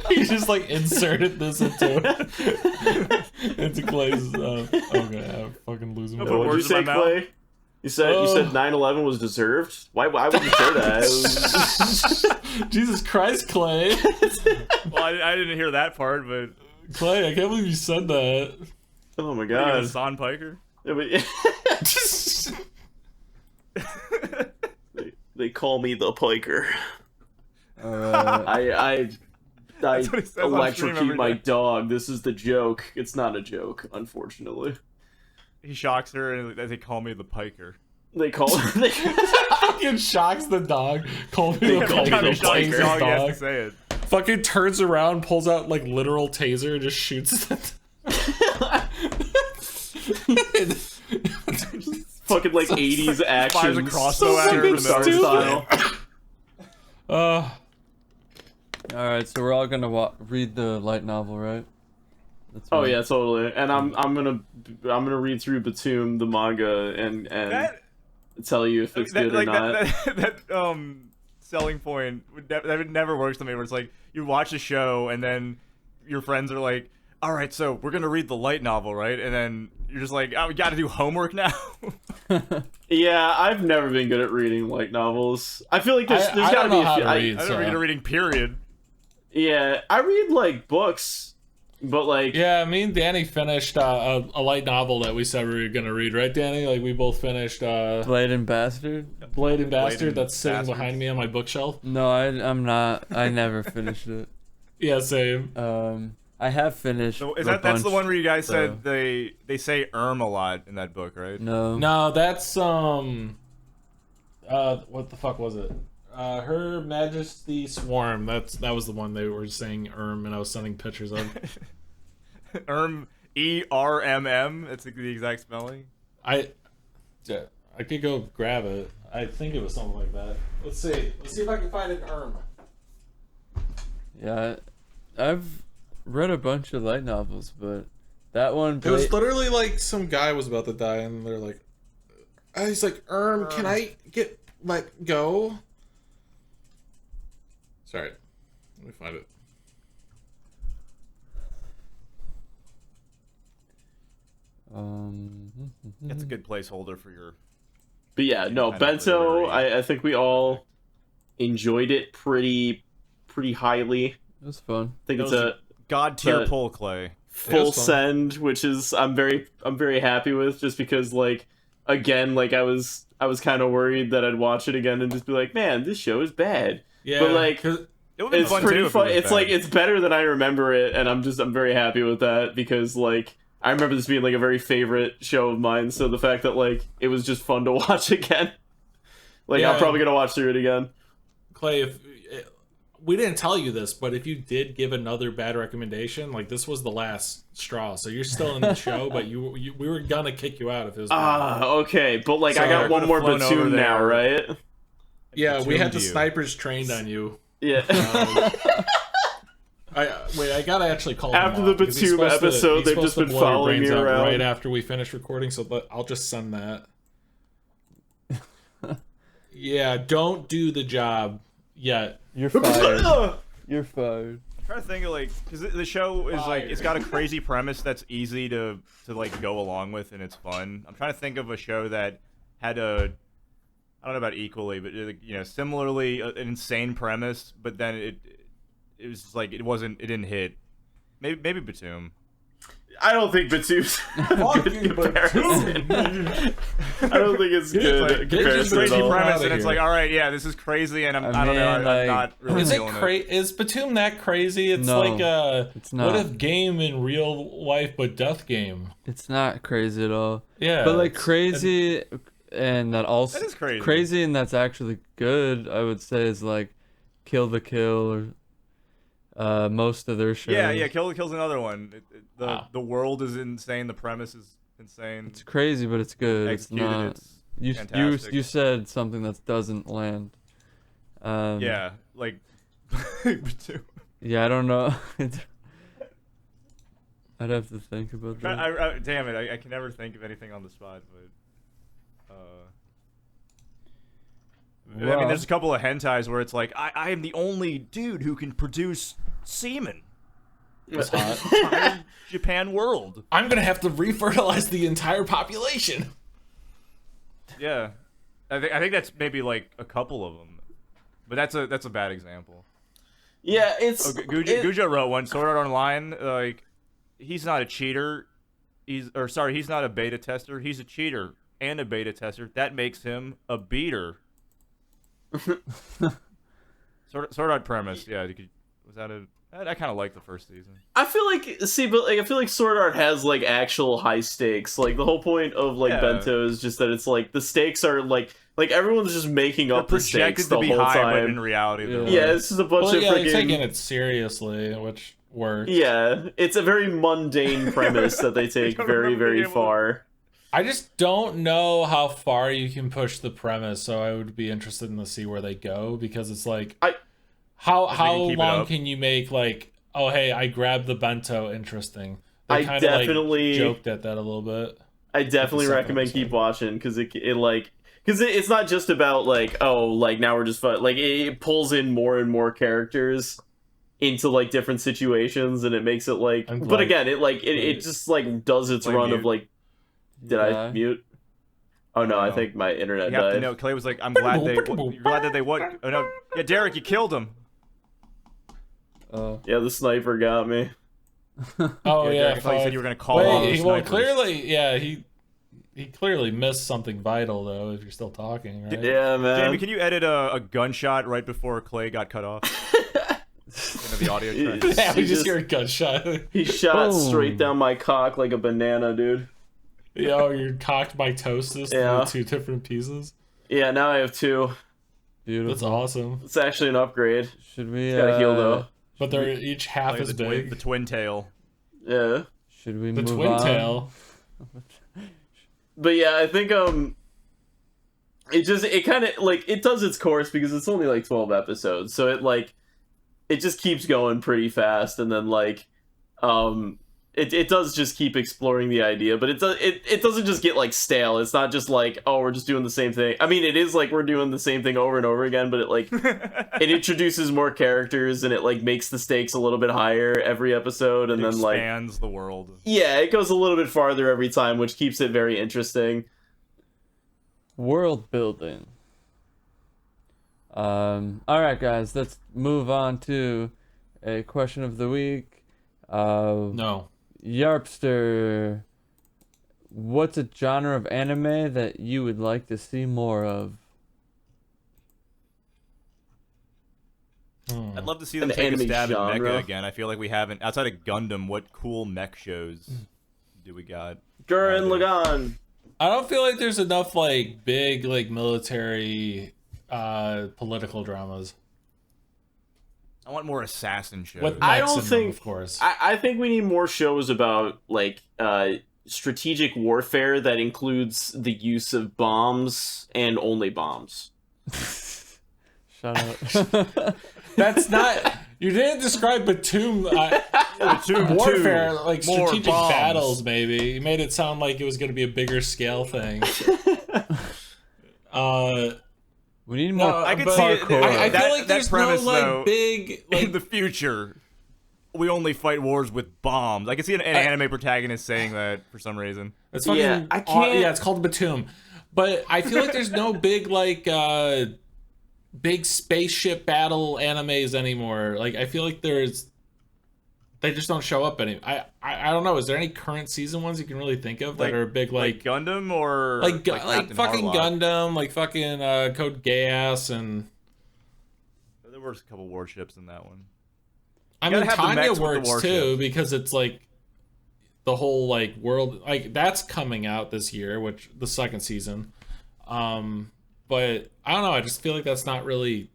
He just like inserted this into Clay's. Okay, I'm fucking losing my. Put What did you words in say, my mouth. Clay? You said 9/11 was deserved. Why would you say that? Jesus Christ, Clay. Well, I didn't hear that part, but Clay, I can't believe you said that. Oh my God. god. Son Piker. Yeah, but they call me the Piker. I That's what he says on stream electrocute every my day. dog. This is the joke. It's not a joke, unfortunately. He shocks her and they call me the Piker. They call Fucking shocks the dog. Call me the Every Every time Piker. he shocks Taser the dog, he has to dog. say it. Fucking turns around, pulls out like literal taser, and just shoots it. fucking like 80s action. Fires a crossbow at her in the Superstar middle. style. All right, so we're all gonna read the light novel, right? That's Oh fine. yeah, totally. And I'm gonna read through Batum the manga and That tell you if it's good or not. that selling point that never works to me. Where it's like you watch a show and then your friends are like, "All right, so we're gonna read the light novel, right?" And then you're just like, "Oh, we got to do homework now." Yeah, I've never been good at reading light novels. I feel like there's I gotta don't be know a how few. to read. I never get a reading period. Yeah, I read like books, but like Yeah, me and Danny finished a light novel that we said we were gonna read, right, Danny? Like we both finished Blade and Bastard? Blade and Bastard and that's sitting Bastard. behind me on my bookshelf. No, I'm not. I never finished it. Yeah, same. I have finished. So is a that's the bunch, one where you guys though. said they say a lot in that book, right? No. No, that's what the fuck was it? Her Majesty Swarm. That was the one they were saying and I was sending pictures of. ERMM. That's the exact spelling. I could go grab it. I think it was something like that. Let's see. Let's see if I can find an Yeah, I've read a bunch of light novels, but that one. It was literally like some guy was about to die, and they're like, he's like, can I get let go? Sorry, let me find it. That's a good placeholder for your. But yeah, no, Bento. I think we all enjoyed it pretty highly. It was fun. I think it's a god tier pull, Clay. Full send, which is I'm very happy with, just because like again, like I was kind of worried that I'd watch it again and just be like, man, this show is bad. Yeah, but like it's fun pretty too fun. It's like it's better than I remember it, and I'm very happy with that because like I remember this being like a very favorite show of mine. So the fact that like it was just fun to watch again, like I'm probably gonna watch through it again. Clay, if we didn't tell you this, but if you did give another bad recommendation, like this was the last straw, so you're still in the show, but we were gonna kick you out if it was. Okay, but like So I got one more platoon now, right? Yeah, we had the snipers trained on you. Yeah. I gotta actually call after him the Batum episode. They've just been following me around right after we finish recording, so I'll just send that. Yeah, don't do the job yet. You're fired. You're fired. I'm trying to think of like, because the show is like, it's got a crazy premise that's easy to like go along with and it's fun. I'm trying to think of a show that had I don't know about equally, but you know, similarly an insane premise, but then it was just like it didn't hit. Maybe Batum. I don't think Batum's good comparison. I don't think it's good comparison crazy at all. premise, and it's like, all right, yeah, this is crazy, and I don't know, I'm not really feeling it. Is Batum that crazy? It's No, like it's not. what if game in real life but death game? It's not crazy at all. Yeah, but like crazy, and that also That is crazy. Crazy, and that's actually good. I would say is like Kill the Kill or. Most of their shows. Yeah, Kill the Kill's another one. The world is insane. The premise is insane. It's crazy, but it's good. Executed, it's not. fantastic. You said something that doesn't land. Yeah, like. Batum. Yeah, I don't know. I'd have to think about that. Damn it! I can never think of anything on the spot, but. I mean, there's a couple of hentais where it's like, I am the only dude who can produce semen. It's hot. Japan world. I'm gonna have to refertilize the entire population. Yeah, I think that's maybe like a couple of them, but that's a bad example. Yeah, it's Gujo wrote one. Sword Art Online, like he's not a cheater. He's not a beta tester. He's a cheater and a beta tester. That makes him a beater. Sword Art premise, yeah. I kind of like the first season. I feel like Sword Art has like actual high stakes. Like the whole point of like Bento is just that it's like the stakes are like everyone's just making up the stakes the whole high, time. But in reality, yeah, it's just a bunch of freaking taking it seriously, which works. Yeah, it's a very mundane premise that they take very far. I just don't know how far you can push the premise, so I would be interested to see where they go, because it's like how long can you make like, oh hey, I grabbed the Bento interesting. They kind of like joked at that a little bit. I definitely recommend keep watching, because it's not just about like, oh, like now we're just fun. Like it pulls in more and more characters into like different situations, and it makes it like, but again, it just like does its run of like. Did I mute? Oh no, I think my internet died. No, Clay was like, "I'm glad that they what? Oh no, yeah, Derek, you killed him." Yeah, the sniper got me. Oh yeah, Derek, you said you were gonna call all the snipers. Well, clearly, yeah, he clearly missed something vital though. If you're still talking, right? Yeah, man. Jamie, can you edit a gunshot right before Clay got cut off? Into the audio track. Yeah, we just hear a gunshot. He shot straight down my cock like a banana, dude. Yo, you cocked my toast into two different pieces. Yeah, now I have two. beautiful. That's awesome. It's actually an upgrade. Should we? It's got a heel though. But they're each half Like as big. the twin tail. Yeah. Should we The move twin on? tail. But yeah, I think it kind of like it does its course because it's only like 12 episodes, so it just keeps going pretty fast, and then it does just keep exploring the idea, but it doesn't just get like stale. It's not just like, oh, we're just doing the same thing. I mean, it is like we're doing the same thing over and over again, but it introduces more characters, and it like makes the stakes a little bit higher every episode, and It then like expands the world. yeah, it goes a little bit farther every time, which keeps it very interesting. World building. All right, guys, let's move on to a question of the week. No. Yarpster, what's a genre of anime that you would like to see more of? I'd love to see them An take a anime stab at genre? mecha again. I feel like we haven't, outside of Gundam, what cool mech shows do we got? Gurren nowadays? Lagann. I don't feel like there's enough like big like military political dramas. I want more assassin shows. With I mechs don't in them, think- of course. I think we need more shows about like strategic warfare that includes the use of bombs and only bombs. Shut up. That's not. You didn't describe Batum. Batum Warfare, 2, like more strategic bombs. battles. Maybe you made it sound like it was going to be a bigger scale thing. We need more. No, I could but see it. parkour. I that- feel like that there's premise, no like though, big in like the future, we only fight wars with bombs. I can see an anime protagonist saying that for some reason. it's fucking Yeah, I can't- yeah, it's called Batum. But I feel like there's no big like big spaceship battle animes anymore. Like I feel like they just don't show up any. I don't know. Is there any current season ones you can really think of that Like- are big Like Gundam or like Captain fucking Harlock? Gundam, like fucking Code Geass, and There were a couple warships in that one. I gotta mean have the Tanya mechs with the works warships. too because it's like the whole like world like that's coming out this year, which the second season. But I don't know. I just feel like that's not really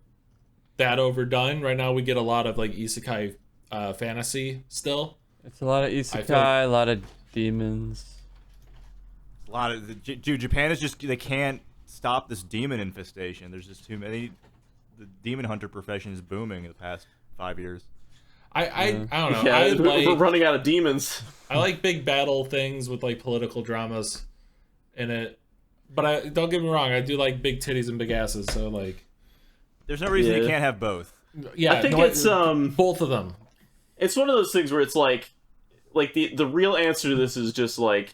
that overdone right now. We get a lot of like isekai fantasy still. It's a lot of isekai, a lot of demons. A lot of dude, Japan is just they can't stop this demon infestation. There's just too many. The demon hunter profession is booming in the past 5 years. I don't know. Yeah, we're like running out of demons. I like big battle things with like political dramas in it. But I don't get me wrong, I do like big titties and big asses. So like, There's no reason you Yeah. can't have both. yeah, I think no, it's both of them. it's one of those things where it's like the real answer to this is just like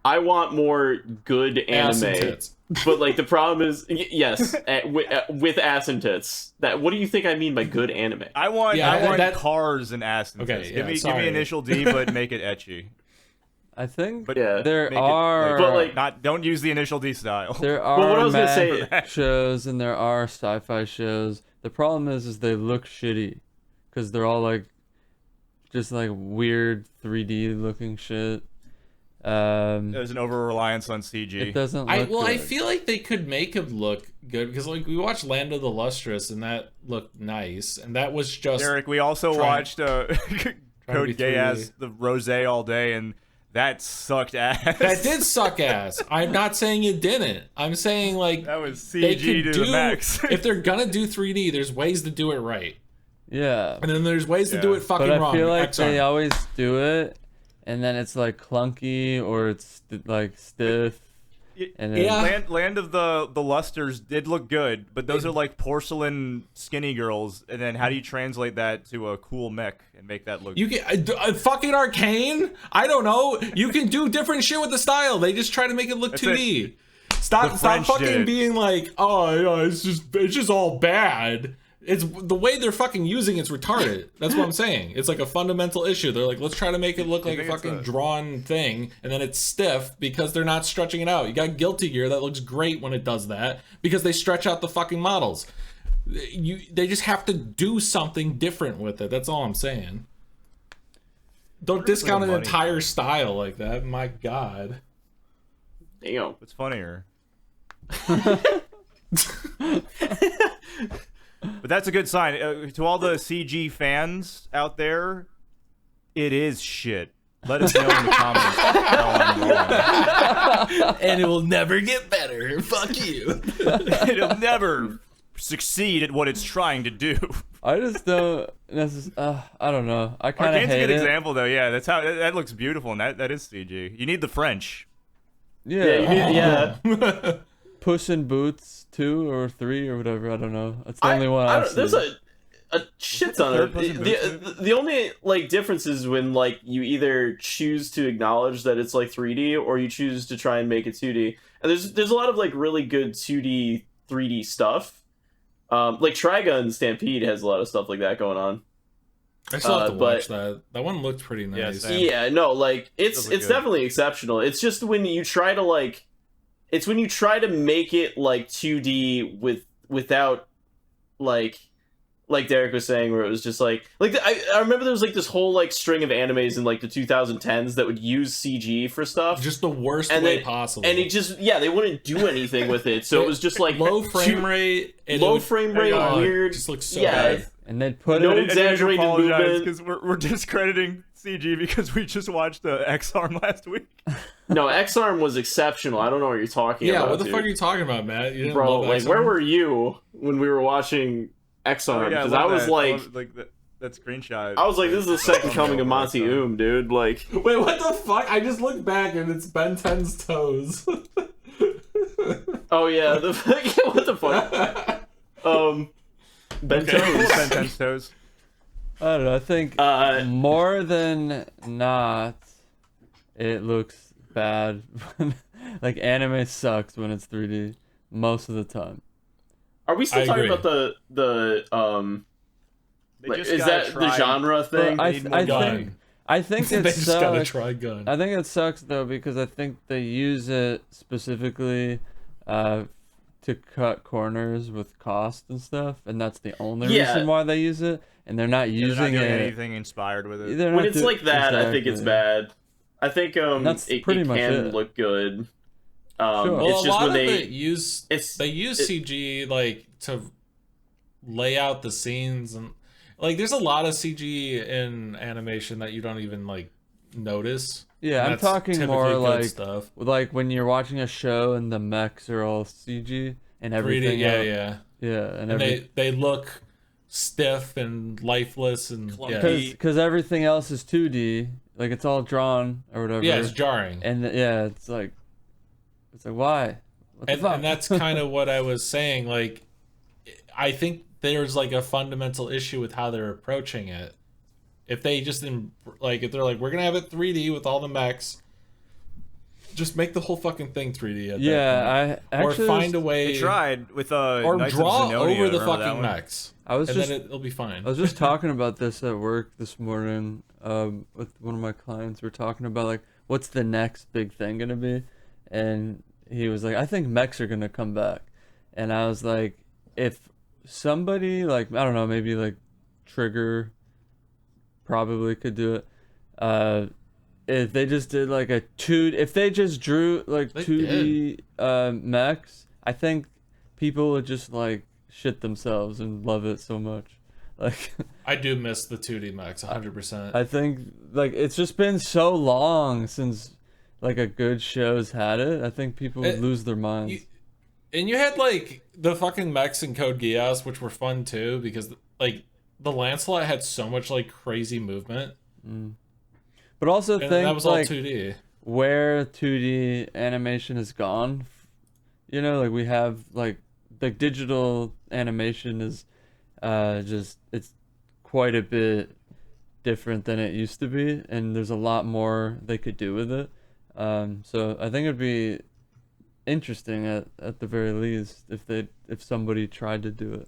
I want more good Ass and anime. tits. But like the problem is yes, with ass and tits. That what do you think I mean by good anime? I want Yeah, I want that- cars and ass and Okay, tits. yeah, Give me sorry. initial D, but make it etchy. I think But Yeah. there make it, are But, like- not don't use the initial D style. there Well, what I are was gonna mech say- shows and there are sci-fi shows. The problem is they look shitty because they're all like just like weird 3D looking shit. There's an over reliance on CG. It doesn't look I good. feel like they could make him look good because like we watched Land of the Lustrous and that looked nice and that was just Derek, we also trying- watched to Code be Gay 3D. as the Rose all day, and that sucked ass. that did suck ass. I'm not saying it didn't. I'm saying like That was they CG could to the max. if they're gonna do 3D, there's ways to do it right, Yeah, and then there's ways to do Yeah. it fucking but I wrong. feel like XR. they always do it, and then it's like clunky or it's like stiff. And then, Yeah. Land of the Lusters did look good, but those are like porcelain skinny girls. And then how do you translate that to a cool mech and make that look? You can fucking Arcane. I don't know. You can do different shit with the style. They just try to make it look That's 2D. Stop French did fucking it. being like, oh, yeah, it's just all bad. It's the way they're fucking using it's retarded. That's what I'm saying. It's like a fundamental issue. They're like, let's try to make it look like a think it's fucking a- drawn thing, and then it's stiff because they're not stretching it out. You got Guilty Gear that looks great when it does that because they stretch out the fucking models. They just have to do something different with it. That's all I'm saying. Don't discount an money. entire style like that. My God. Damn. What's funnier? But that's a good sign. To all the CG fans out there, it is shit. Let us know in the comments how I'm wrong. And it will never get better. Fuck you. It'll never succeed at what it's trying to do. I just don't I don't know. I kind of Arcane's a hate good it. example, though. Yeah, that's how that looks beautiful, and that is CG. You need the French. Yeah. Yeah. Puss in Boots 2 or 3 or whatever. I don't know. That's the only one I've there's seen. a shit ton of Third Puss in Boots? the only like difference is when like you either choose to acknowledge that it's like 3D or you choose to try and make it 2D. And there's a lot of like really good 2D 3D stuff. Like Trigun Stampede has a lot of stuff like that going on. I still have to but- watch that. That one looked pretty nice. same. Yeah, no, like it's Does look good. definitely exceptional. It's just when you try to like, it's when you try to make it like 2D without like Derek was saying, where it was just like I remember there was like this whole like string of animes in like the 2010s that would use CG for stuff, Just the worst And way they- possible. and it just they wouldn't do anything with it. So it was just like low frame rate. and it low would- frame rate, oh, it weird. just looks so Yeah. bad. And they'd put No it. exaggerated movement. because we're discrediting CG because we just watched X-Arm last week. No, X-Arm was exceptional. I don't know what you're talking Yeah, about. what the dude. fuck are you talking about, Matt? You didn't Bro, love like, X-Arm? where were you when we were watching X-Arm? Because I was like, that screenshot. I was like, this is the second coming of Monty Oom, dude. Like, Wait, what the fuck? I just looked back and it's Ben 10's toes. oh yeah, what the fuck? Bento. Ben 10's toes. I don't know. I think more than not, it looks bad. Like anime sucks when it's 3D most of the time. Are we still I talking agree. about the They like, just is gotta that the try- genre thing? But need more gun. I think they it just gotta sucks. try gun. I think it sucks though because I think they use it specifically to cut corners with cost and stuff, and that's the only Yeah. reason why they use it. And they're not They're not using doing it. anything inspired with it. They're when not it's like that, I think it's exactly. bad. I think That's it pretty can much it. look good. Sure. Well, It's a just lot when of they it use it's they use it- CG like to lay out the scenes, and like there's a lot of CG in animation that you don't even like notice. Yeah, And I'm that's talking typically more good like stuff. when you're watching a show and the mechs are all CG and 3D, everything. yeah, else- yeah. yeah, and And they look stiff and lifeless and Clunky. because everything else is 2D, like it's all drawn or whatever. yeah, it's jarring. and it's like why? What the fuck? And that's kind of what I was saying. Like, I think there's like a fundamental issue with how they're approaching it. If they just if they're like, we're gonna have it 3D with all the mechs, just make the whole fucking thing 3D. At that I point. actually Or find a way, They tried with or Knights draw of Xenonia, over the remember that fucking one? mechs, I was and just then it'll be fine. I was just talking about this at work this morning with one of my clients. We're talking about like what's the next big thing gonna be, and he was like, I think mechs are gonna come back, and I was like, if somebody like I don't know, maybe like Trigger probably could do it. If they just did like if they just drew like They 2D mechs, I think people would just like shit themselves and love it so much. Like I do miss the 2D mechs 100%. I think like it's just been so long since like a good show's had it. I think people would lose their minds. And you had like the fucking mechs in Code Geass, which were fun too, because like the Lancelot had so much like crazy movement, But also and think that was all like 2D. where 2D animation has gone. You know, like we have like digital animation is just it's quite a bit different than it used to be, and there's a lot more they could do with it. So I think it'd be interesting at the very least if somebody tried to do it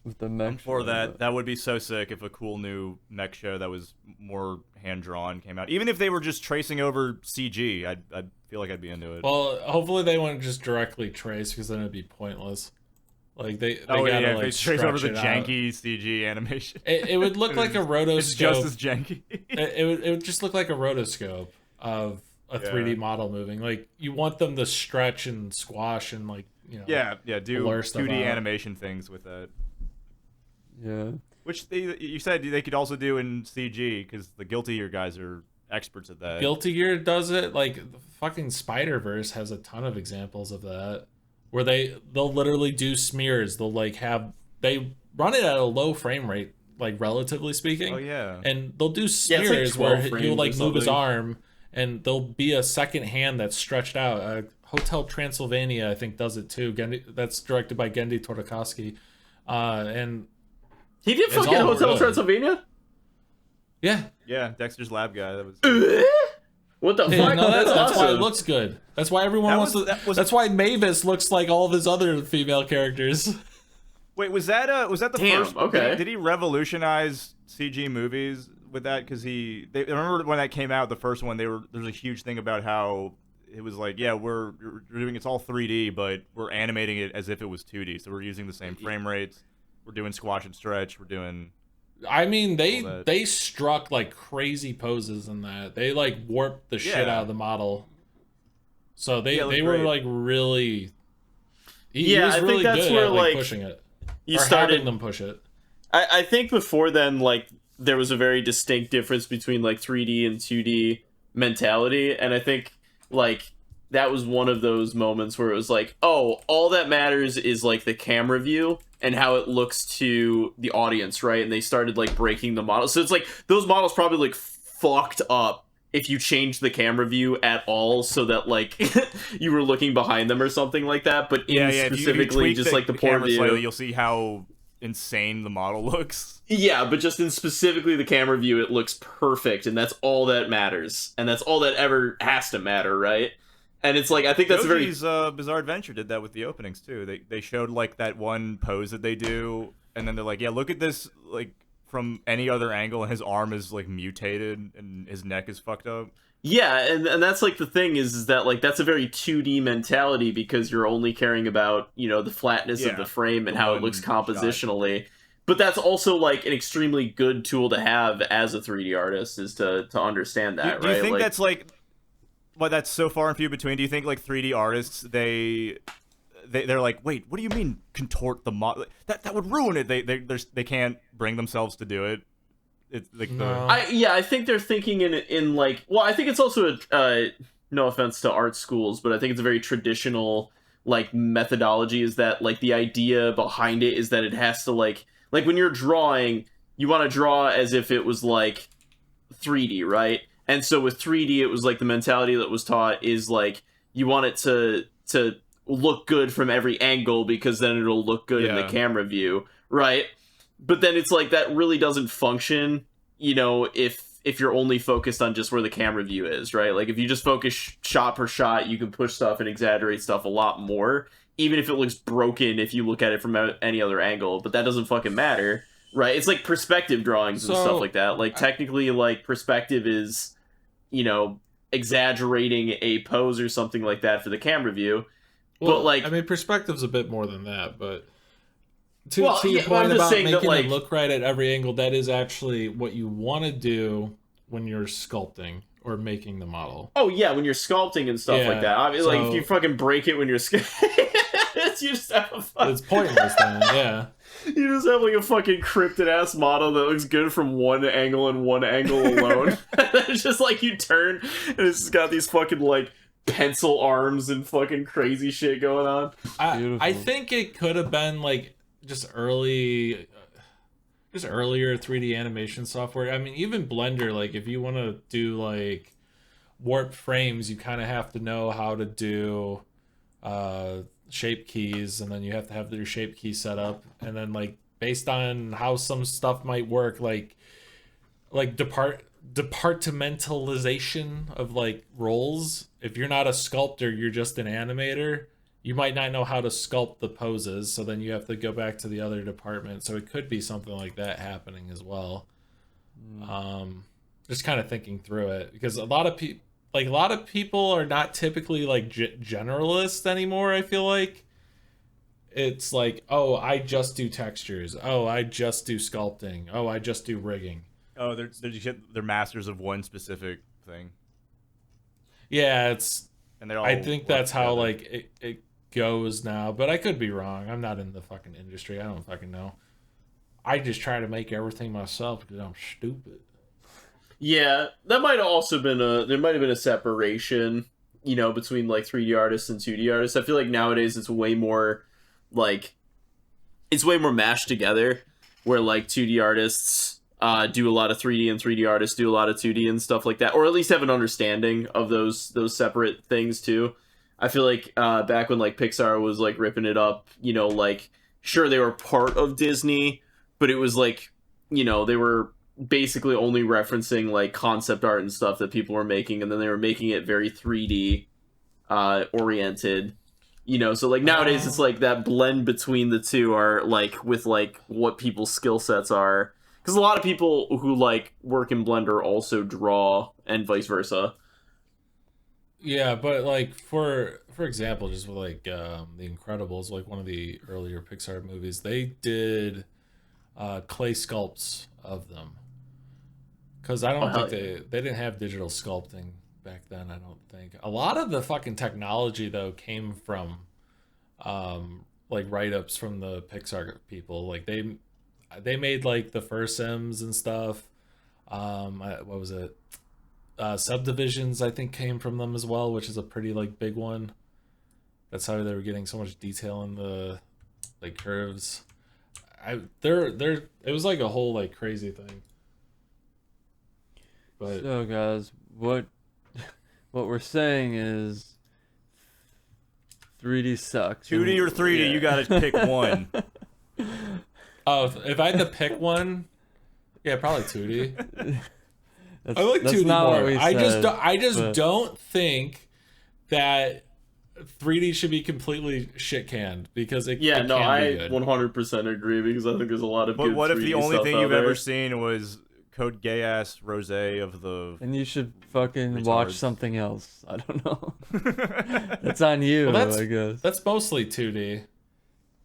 with the mech. For show, that, but- that would be so sick if a cool new mech show that was more hand drawn came out. Even if they were just tracing over CG, I'd feel like I'd be into it. Well, hopefully they wouldn't just directly trace, because then it'd be pointless. Like they oh gotta yeah, like if they trace over stretch the it out. janky CG animation. It would look like a rotoscope. It's just as janky. It would just look like a rotoscope of a 3D model moving. Like you want them to stretch and squash and like Do blur stuff 2D out. animation things with that. Yeah. Which you said they could also do in CG, because the Guilty Gear guys are experts at that. Guilty Gear does it. Like the fucking Spider-Verse has a ton of examples of that, where they'll literally do smears. They'll they run it at a low frame rate, like relatively speaking. Oh yeah. And they'll do it's like smears 12 where frames he'll or like move his something. arm, and there'll be a second hand that's stretched out. Hotel Transylvania, I think, does it too. That's directed by Gendy Tortokoski, and He did It's fucking all Hotel good. Transylvania? yeah, Yeah, Dexter's Lab guy. That was. What the Yeah, fuck? no, that's why it awesome. looks good. That's why everyone That wants was- to. that was- That's why Mavis looks like all of his other female characters. Wait, was that the Damn, first? okay. Did he revolutionize CG movies with that? Because I remember when that came out, the first one. There's a huge thing about how it was like, yeah, we're doing it's all 3D, but we're animating it as if it was 2D. So we're using the same frame rates. We're doing squash and stretch. We're doing. I mean, All that. they struck like crazy poses in that. They like warped the shit Yeah. out of the model. So they Yeah, it looked were great. like really. He Yeah, was I think really that's good where, at like like, pushing it. You or started. having them push it. I think before then, like, there was a very distinct difference between like 3D and 2D mentality, and I think like that was one of those moments where it was like, oh, all that matters is like the camera view and how it looks to the audience, right? And they started like breaking the model. So it's like those models probably like fucked up if you changed the camera view at all, so that like you were looking behind them or something like that. But Yeah, in if you specifically tweak just like the poor camera view, slightly, you'll see how insane the model looks. yeah, but just in specifically the camera view, it looks perfect, and that's all that matters, and that's all that ever has to matter, right? And it's like I think that's Yoji's very Bizarre Adventure did that with the openings too. They showed like that one pose that they do, and then they're like, yeah, look at this like from any other angle, and his arm is like mutated and his neck is fucked up. yeah, and that's like the thing is that like that's a very 2D mentality because you're only caring about the flatness of Yeah, the frame and the how it one looks shot. compositionally. But that's also like an extremely good tool to have as a 3D artist is to understand that, Do right? you think like, that's like, well, that's so far and few between? Do you think like 3D artists they're like, wait, what do you mean contort the model? That would ruin it. They can't bring themselves to do it. It's like No. I think they're thinking in like, well, I think it's also no offense to art schools, but I think it's a very traditional like methodology. Is that like the idea behind it is that it has to like when you're drawing, you want to draw as if it was like 3D, right? And so with 3D, it was like the mentality that was taught is like you want it to look good from every angle because then it'll look good in the Yeah. camera view, right? But then it's like that really doesn't function, if you're only focused on just where the camera view is, right? Like if you just focus shot per shot, you can push stuff and exaggerate stuff a lot more, even if it looks broken if you look at it from any other angle. But that doesn't fucking matter, right? It's like perspective drawings and So, stuff like that. Like technically, like perspective is, exaggerating a pose or something like that for the camera view. Well, but like, I mean, perspective's a bit more than that, but to Well, your yeah, but I'm point just about saying that, making like- it look right at every angle, that is actually what you want to do when you're sculpting or making the model. oh yeah, when you're sculpting and stuff Yeah, like that. I mean, like if so- you fucking break it when you're you just have a It's pointless then, yeah. You just have like a fucking cryptid ass model that looks good from one angle and one angle alone. It's just like you turn and it's just got these fucking like pencil arms and fucking crazy shit going on. I Beautiful. think it could have been like just earlier 3D animation software. I mean, even Blender, like if you want to do like warp frames, you kind of have to know how to do shape keys, and then you have to have your shape key set up, and then like based on how some stuff might work, like departmentalization of like roles. If you're not a sculptor, you're just an animator, you might not know how to sculpt the poses, so then you have to go back to the other department. So it could be something like that happening as well. Just kind of thinking through it, because a lot of people are not typically like generalists anymore. I feel like it's like, oh, I just do textures, oh, I just do sculpting, oh, I just do rigging. Oh, they're masters of one specific thing, Yeah, it's and they all. I think work that's how together. like it goes now, but I could be wrong. I'm not in the fucking industry. I don't fucking know. I just try to make everything myself because I'm stupid. Yeah, that might have also been there might have been a separation, between like 3D artists and 2D artists. I feel like nowadays it's way more mashed together, where like 2D artists do a lot of 3D and 3D artists do a lot of 2D and stuff like that, or at least have an understanding of those separate things too. I feel like back when like Pixar was like ripping it up, like sure they were part of Disney, but it was like, they were basically only referencing like concept art and stuff that people were making, and then they were making it very 3D oriented. So like nowadays it's like that blend between the two are like with like what people's skill sets are, because a lot of people who like work in Blender also draw and vice versa. Yeah, but like for example, just with like The Incredibles, like one of the earlier Pixar movies, they did clay sculpts of them, because I don't think they didn't have digital sculpting back then. I don't think a lot of the fucking technology though came from like write-ups from the Pixar people. Like they made like the first Sims and stuff. What was it? Subdivisions I think came from them as well, which is a pretty like big one. That's how they were getting so much detail in the like curves. It was like a whole like crazy thing. But so guys, what we're saying is 3D sucks. 2D or 3D, Yeah. you gotta pick one. oh, if I had to pick one, yeah, probably 2D. That's, I like that's 2D not more. what we I just but- don't think that 3D should be completely shit canned, because it Yeah, it no, can I be good. 100% agree, because I think there's a lot of But good what if 3D the only stuff thing out you've there. ever seen was Code Gay Ass Rose of the. And you should fucking watch Retards. something else. I don't know. That's on you, Well, I guess. That's mostly 2D.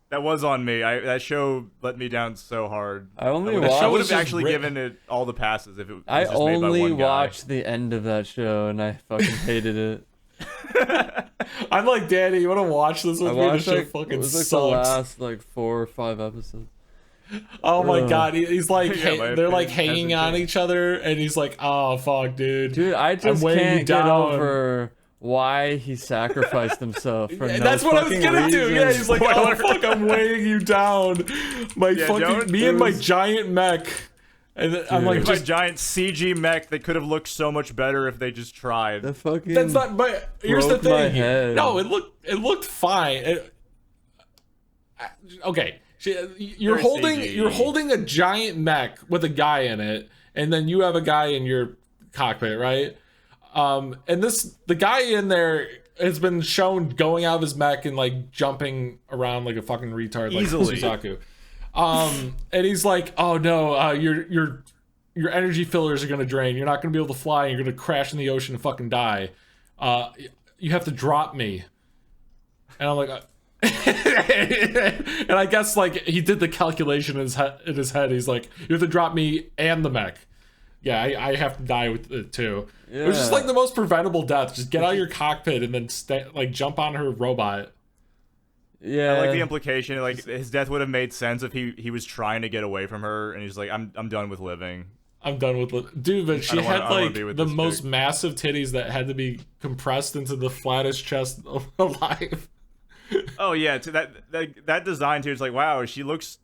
That was on me. That show let me down so hard. I only I watched. would was have just actually written- given it all the passes if it was I just made by only one guy. watched the end of that show, and I fucking hated it. I'm like, Danny, you want to watch this I with me? The watched show like, it fucking was like the sucks. last like 4 or 5 episodes. Oh my Ugh. god, he's like, Yeah, my they're like opinion hanging hasn't on changed. each other, and he's like, oh fuck, dude. Dude, I just weighing you can't get down. over why he sacrificed himself for no That's what I was fucking gonna do. Yeah, reason. he's like, oh fuck, I'm weighing you down. My Yeah, fucking don't- me and my it was- giant mech, and then I'm like, Dude. My just giant CG mech that could have looked so much better if they just tried. The fucking that's not. But here's the broke my thing. head. No, it looked fine. Okay, you're Very holding CG. you're holding a giant mech with a guy in it, and then you have a guy in your cockpit, right? And the guy in there has been shown going out of his mech and like jumping around like a fucking retard, like Easily. Suzaku. And he's like, "Oh no, your energy fillers are gonna drain. You're not gonna be able to fly. And you're gonna crash in the ocean and fucking die. You have to drop me." And I'm like, and I guess like he did the calculation in his head. He's like, "You have to drop me and the mech." Yeah, I have to die with it too. It was just Yeah. like the most preventable death. Just get out of your cockpit and then like jump on her robot. Yeah, I like the implication. Like his death would have made sense if he was trying to get away from her, and he's like, I'm done with living. I'm done with dude, but she don't had wanna- I don't wanna like be with the this most chick. massive titties that had to be compressed into the flattest chest alive. Oh yeah, to that design too. It's like, wow, she looks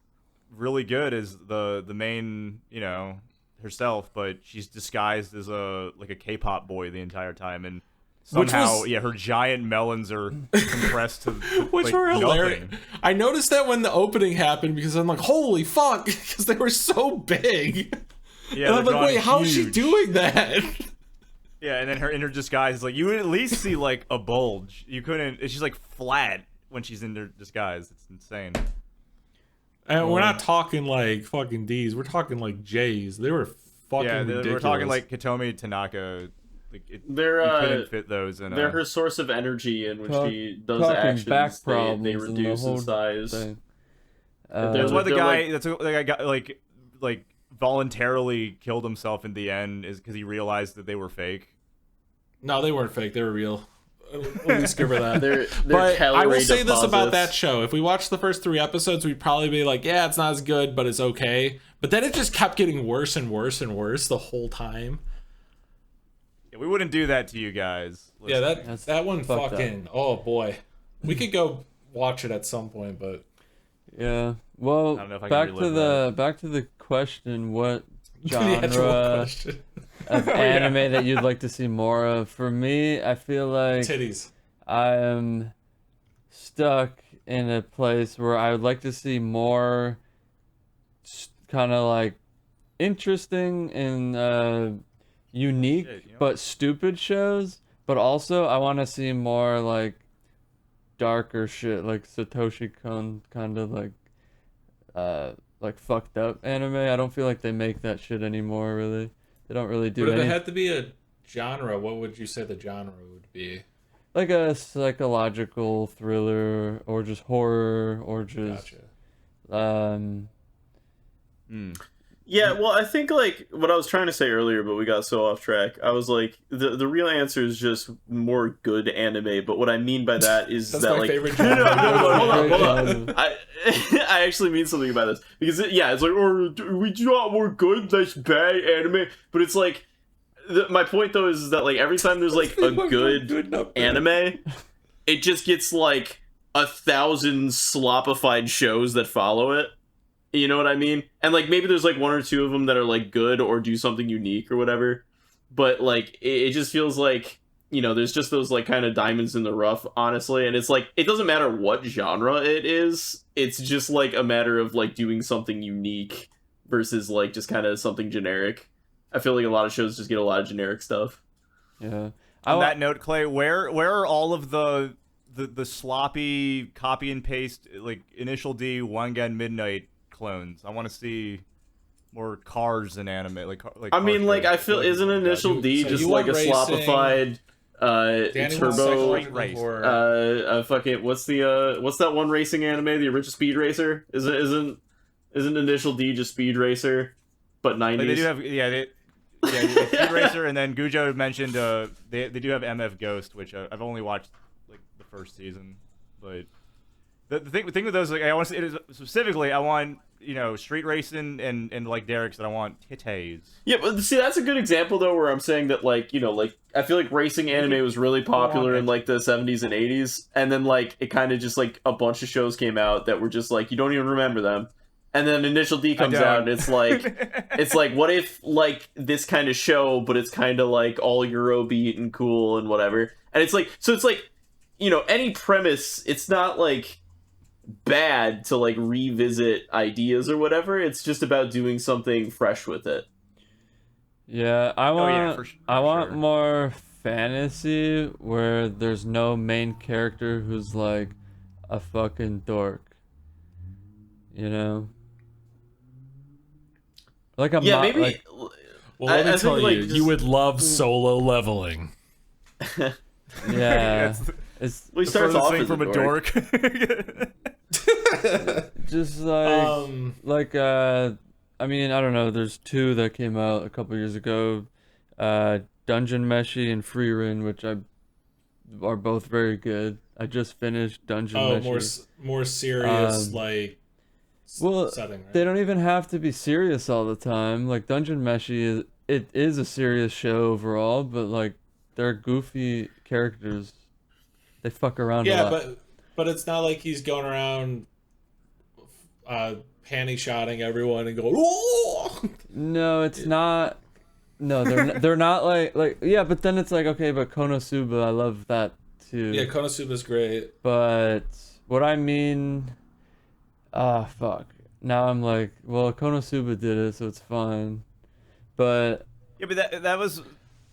really good as the main, herself, but she's disguised as a K-pop boy the entire time, and Which somehow, was- her giant melons are compressed to Which like, were hilarious. nothing. I noticed that when the opening happened because I'm like, holy fuck, because they were so big. Yeah, And I'm they're like, wait, drawn how is she huge. doing that? Yeah, and then her inner disguise is like, you would at least see like a bulge. You couldn't. She's like flat when she's in her disguise. It's insane. And we're not talking like fucking D's. We're talking like J's. They were fucking Yeah, ridiculous. we're talking like Hitomi Tanaka. Like They're, you couldn't fit those in. They're her source of energy, and when Talk- she does talking actions, back they problems and the reduce in whole size. thing. That's why the they're guy. like- That's the guy got like voluntarily killed himself in the end is because he realized that they were fake. No, they weren't fake. They were real. We'll just give her that. They're But I will calorie say this about deposits. that show. If we watched the first 3 episodes, we'd probably be like, yeah, it's not as good, but it's okay. But then it just kept getting worse and worse and worse the whole time. Yeah, we wouldn't do that to you guys. Yeah, That's that one fucked fucking... Oh, boy. We could go watch it at some point, but... Yeah. Well, I don't know if I can back to relive the back to the question: what the actual genre question. of anime that you'd like to see more of? For me, I feel like Titties. I am stuck in a place where I would like to see more kind of like interesting and unique Shit, you know? but stupid shows, but also I want to see more like darker shit, like Satoshi Kon kind of like fucked up anime. I don't feel like they make that shit anymore, really. They don't really do But if it any had to be a genre, what would you say the genre would be? like a psychological thriller or just horror or just Gotcha. Yeah, well, I think like what I was trying to say earlier, but we got so off track. I was like, the real answer is just more good anime. But what I mean by that is That's that my like favorite no, genre. hold on. I actually mean something about this because it's like, oh, we do not more good, that's bad anime. But it's like my point though is that like every time there's like a good anime, it just gets like 1,000 slopified shows that follow it. You know what I mean? And like maybe there's like 1 or 2 of them that are like good or do something unique or whatever. But like it just feels like, you know, there's just those like kind of diamonds in the rough, honestly. And it's like it doesn't matter what genre it is. It's just like a matter of like doing something unique versus like just kind of something generic. I feel like a lot of shows just get a lot of generic stuff. yeah. On that note, Clay, where are all of the sloppy copy and paste like Initial D, Wangan Midnight clones? I want to see more cars in anime. Like I mean, like I feel isn't Initial D so just you like a want racing, slopified Danny wants turbo psychological horror. fucking what's that one racing anime, the original Speed Racer? Isn't Initial D just Speed Racer but 90s? Like, they do have Speed Racer, and then Gujo mentioned they do have MF Ghost, which I've only watched like the first season, but the thing with those, like, I want to specifically, I want, you know, street racing and like Derek said, I want titties. Yeah, but see, that's a good example though, where I'm saying that, like, you know, like I feel like racing anime was really popular in like the 70s and 80s, and then like it kind of just like a bunch of shows came out that were just like you don't even remember them, and then Initial D comes out and it's like what if like this kind of show, but it's kind of like all Eurobeat and cool and whatever, and it's like, so it's like, you know, any premise, it's not like bad to like revisit ideas or whatever. It's just about doing something fresh with it. Yeah, I want for sure. more fantasy where there's no main character who's like a fucking dork. You know? Like a Yeah, maybe. like, Well, let me I tell think, you, like, you just- would love solo leveling. yeah. It's It's Well, he starts furthest off thing as from a dork. just like I mean, I don't know, there's 2 that came out a couple years ago. Dungeon Meshi and Free Rin, which are both very good. I just finished Dungeon Meshi. More serious Well, setting, right? they don't even have to be serious all the time. Like Dungeon Meshi is a serious show overall, but like they're goofy characters. They fuck around a lot. but it's not like he's going around panty shotting everyone and going, "Oh!" No, it's not. No, they're not like yeah, but then it's like, okay, but Konosuba, I love that too. Yeah, Konosuba's great. But what I mean, fuck. Now I'm like, well, Konosuba did it, so it's fine. But yeah, but that was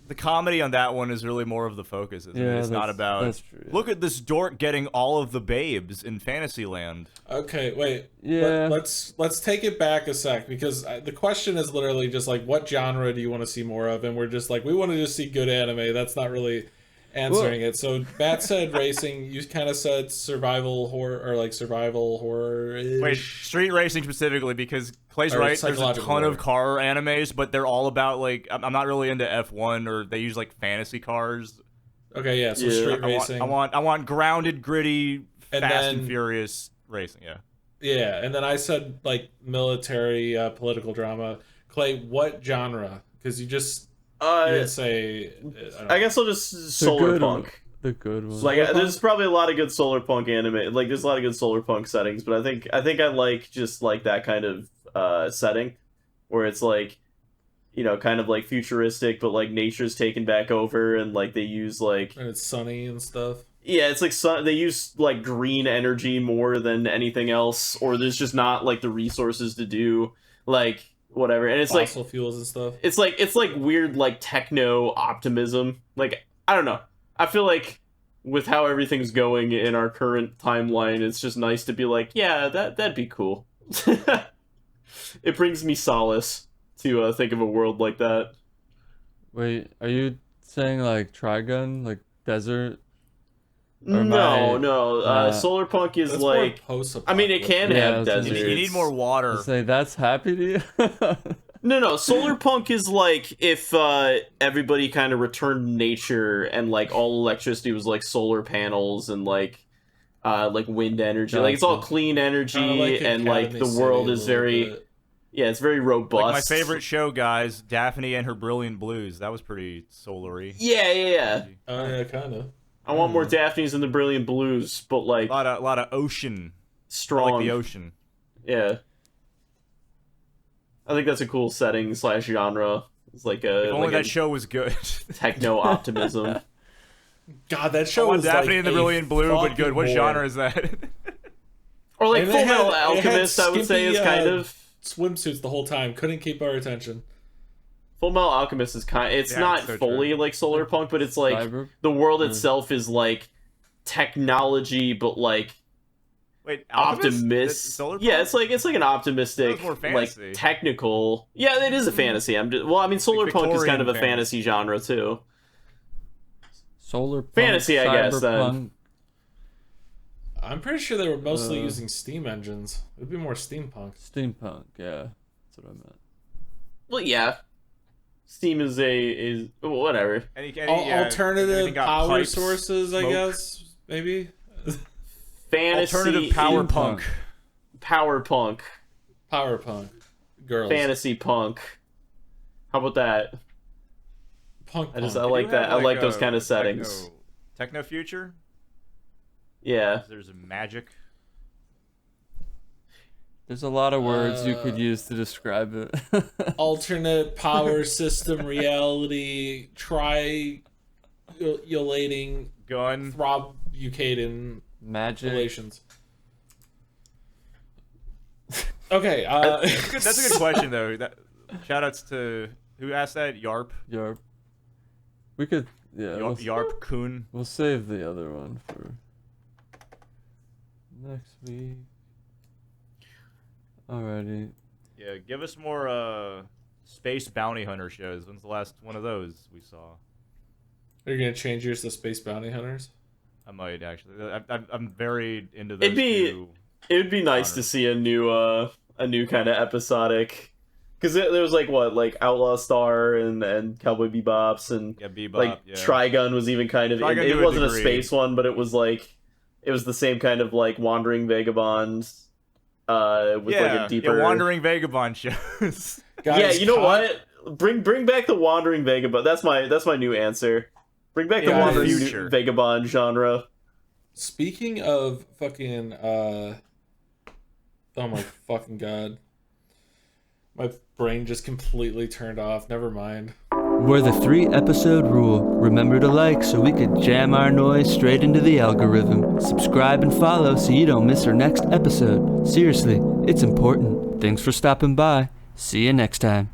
the comedy on that one is really more of the focus. Isn't it? It's not about that's true, yeah. look at this dork getting all of the babes in Fantasyland. Okay, wait. Yeah. Let's take it back a sec, because the question is literally just like, what genre do you want to see more of? And we're just like, we want to just see good anime. That's not really answering it. So Bat said racing. You kind of said survival horror, or like survival horror. Wait, street racing specifically, because Clay's Or right. There's a psychological ton of horror. car animes, but they're all about like I'm not really into F1, or they use like fantasy cars. Okay, yeah, so Yeah. street racing. I want grounded, gritty, And fast and then- furious racing. Yeah. Yeah, and then I said like military, political drama. Clay, what genre? Because you didn't say. I guess I'll just solar punk. The good one. Like, there's probably a lot of good solar punk anime. Like, there's a lot of good solar punk settings, but I think I like just like that kind of setting, where it's like, you know, kind of like futuristic, but like nature's taken back over, and like they use like And it's sunny and stuff. yeah, it's like they use like green energy more than anything else, or there's just not like the resources to do like whatever, and it's Fossil fuels and stuff. it's like weird like techno optimism. Like, I don't know. I feel like with how everything's going in our current timeline, it's just nice to be like, yeah, that'd be cool. It brings me solace to think of a world like that. Wait, are you saying like Trigun, like desert? Or No, my- no. Solar punk is That's like. more I mean, it can Yeah, I have was gonna deserts. say- You need more water. Say that's happy to you. No. Solar punk is like if everybody kind of returned to nature and like all electricity was like solar panels and like wind energy. Like, it's all Gotcha. clean energy, Like and like Academy the City world a is little very bit. yeah, it's very robust. Like my favorite show, guys, Daphne and her Brilliant Blues. That was pretty solar-y. Yeah. Oh yeah, kind of. I want more Daphnes and the Brilliant Blues, but like A lot of ocean. I strong. like the ocean. Yeah. I think that's a cool setting / genre. It's like If only like that show was good. techno optimism. God, that I show want was Daphne like and the a Brilliant Blue, but fucking good. What bore. genre is that? Or like And Full it had- Metal it had Alchemist, I would say, is skimpy, kind of swimsuits the whole time. Couldn't keep our attention. Full Metal Alchemist is kind. It's Yeah, not it's so fully true. like solar punk, but it's like Cyber? the world itself is like technology, but like Wait, Alchemist? optimist. That's solar Yeah, punk? it's like an optimistic, That was more like fantasy. technical. Yeah, it is a fantasy. Well, I mean, solar punk is kind of a Victorian fantasy genre too. Solar punk, Fantasy, I guess, then. cyberpunk. I'm pretty sure they were mostly using steam engines. It would be more steampunk. Steampunk, yeah. That's what I meant. Well, yeah. Steam is whatever. Any, Alternative anything got power pipes, sources, I smoke? guess. Maybe. Fantasy, Alternative power steampunk. punk. power punk, Power punk. Girls. fantasy punk. How about that? Punk. I just punk. I like You that. have, I like those kind of techno- settings. Techno future? Yeah. There's a magic. There's a lot of words you could use to describe it. Alternate power system reality. Triulating. Gun. Throbucating Magic. relations. Okay. That's a good question, though. Shout outs to who asked that? Yarp. Yarp. We could, yeah. Yarp Kun. We'll save the other one for next week. Alrighty. Yeah, give us more space bounty hunter shows. When's the last one of those we saw? Are you gonna change yours to Space Bounty Hunters? I might actually. I'm very into those. It would be nice to see a new kind of episodic, because there was like Outlaw Star and Cowboy Bebops and Yeah, Bebop. like yeah. Trigun was even kind of Trigun it to a wasn't a degree. space one, but it was the same kind of like Wandering Vagabond with like a deeper Wandering Vagabond shows. Guys, yeah, you know Con- what? Bring back the Wandering Vagabond. That's my new answer. Bring back the Yeah, Wandering future. Vagabond genre. Speaking of fucking oh my fucking god. My brain just completely turned off. Never mind. We're the 3-episode rule. Remember to like so we could jam our noise straight into the algorithm. Subscribe and follow so you don't miss our next episode. Seriously, it's important. Thanks for stopping by. See you next time.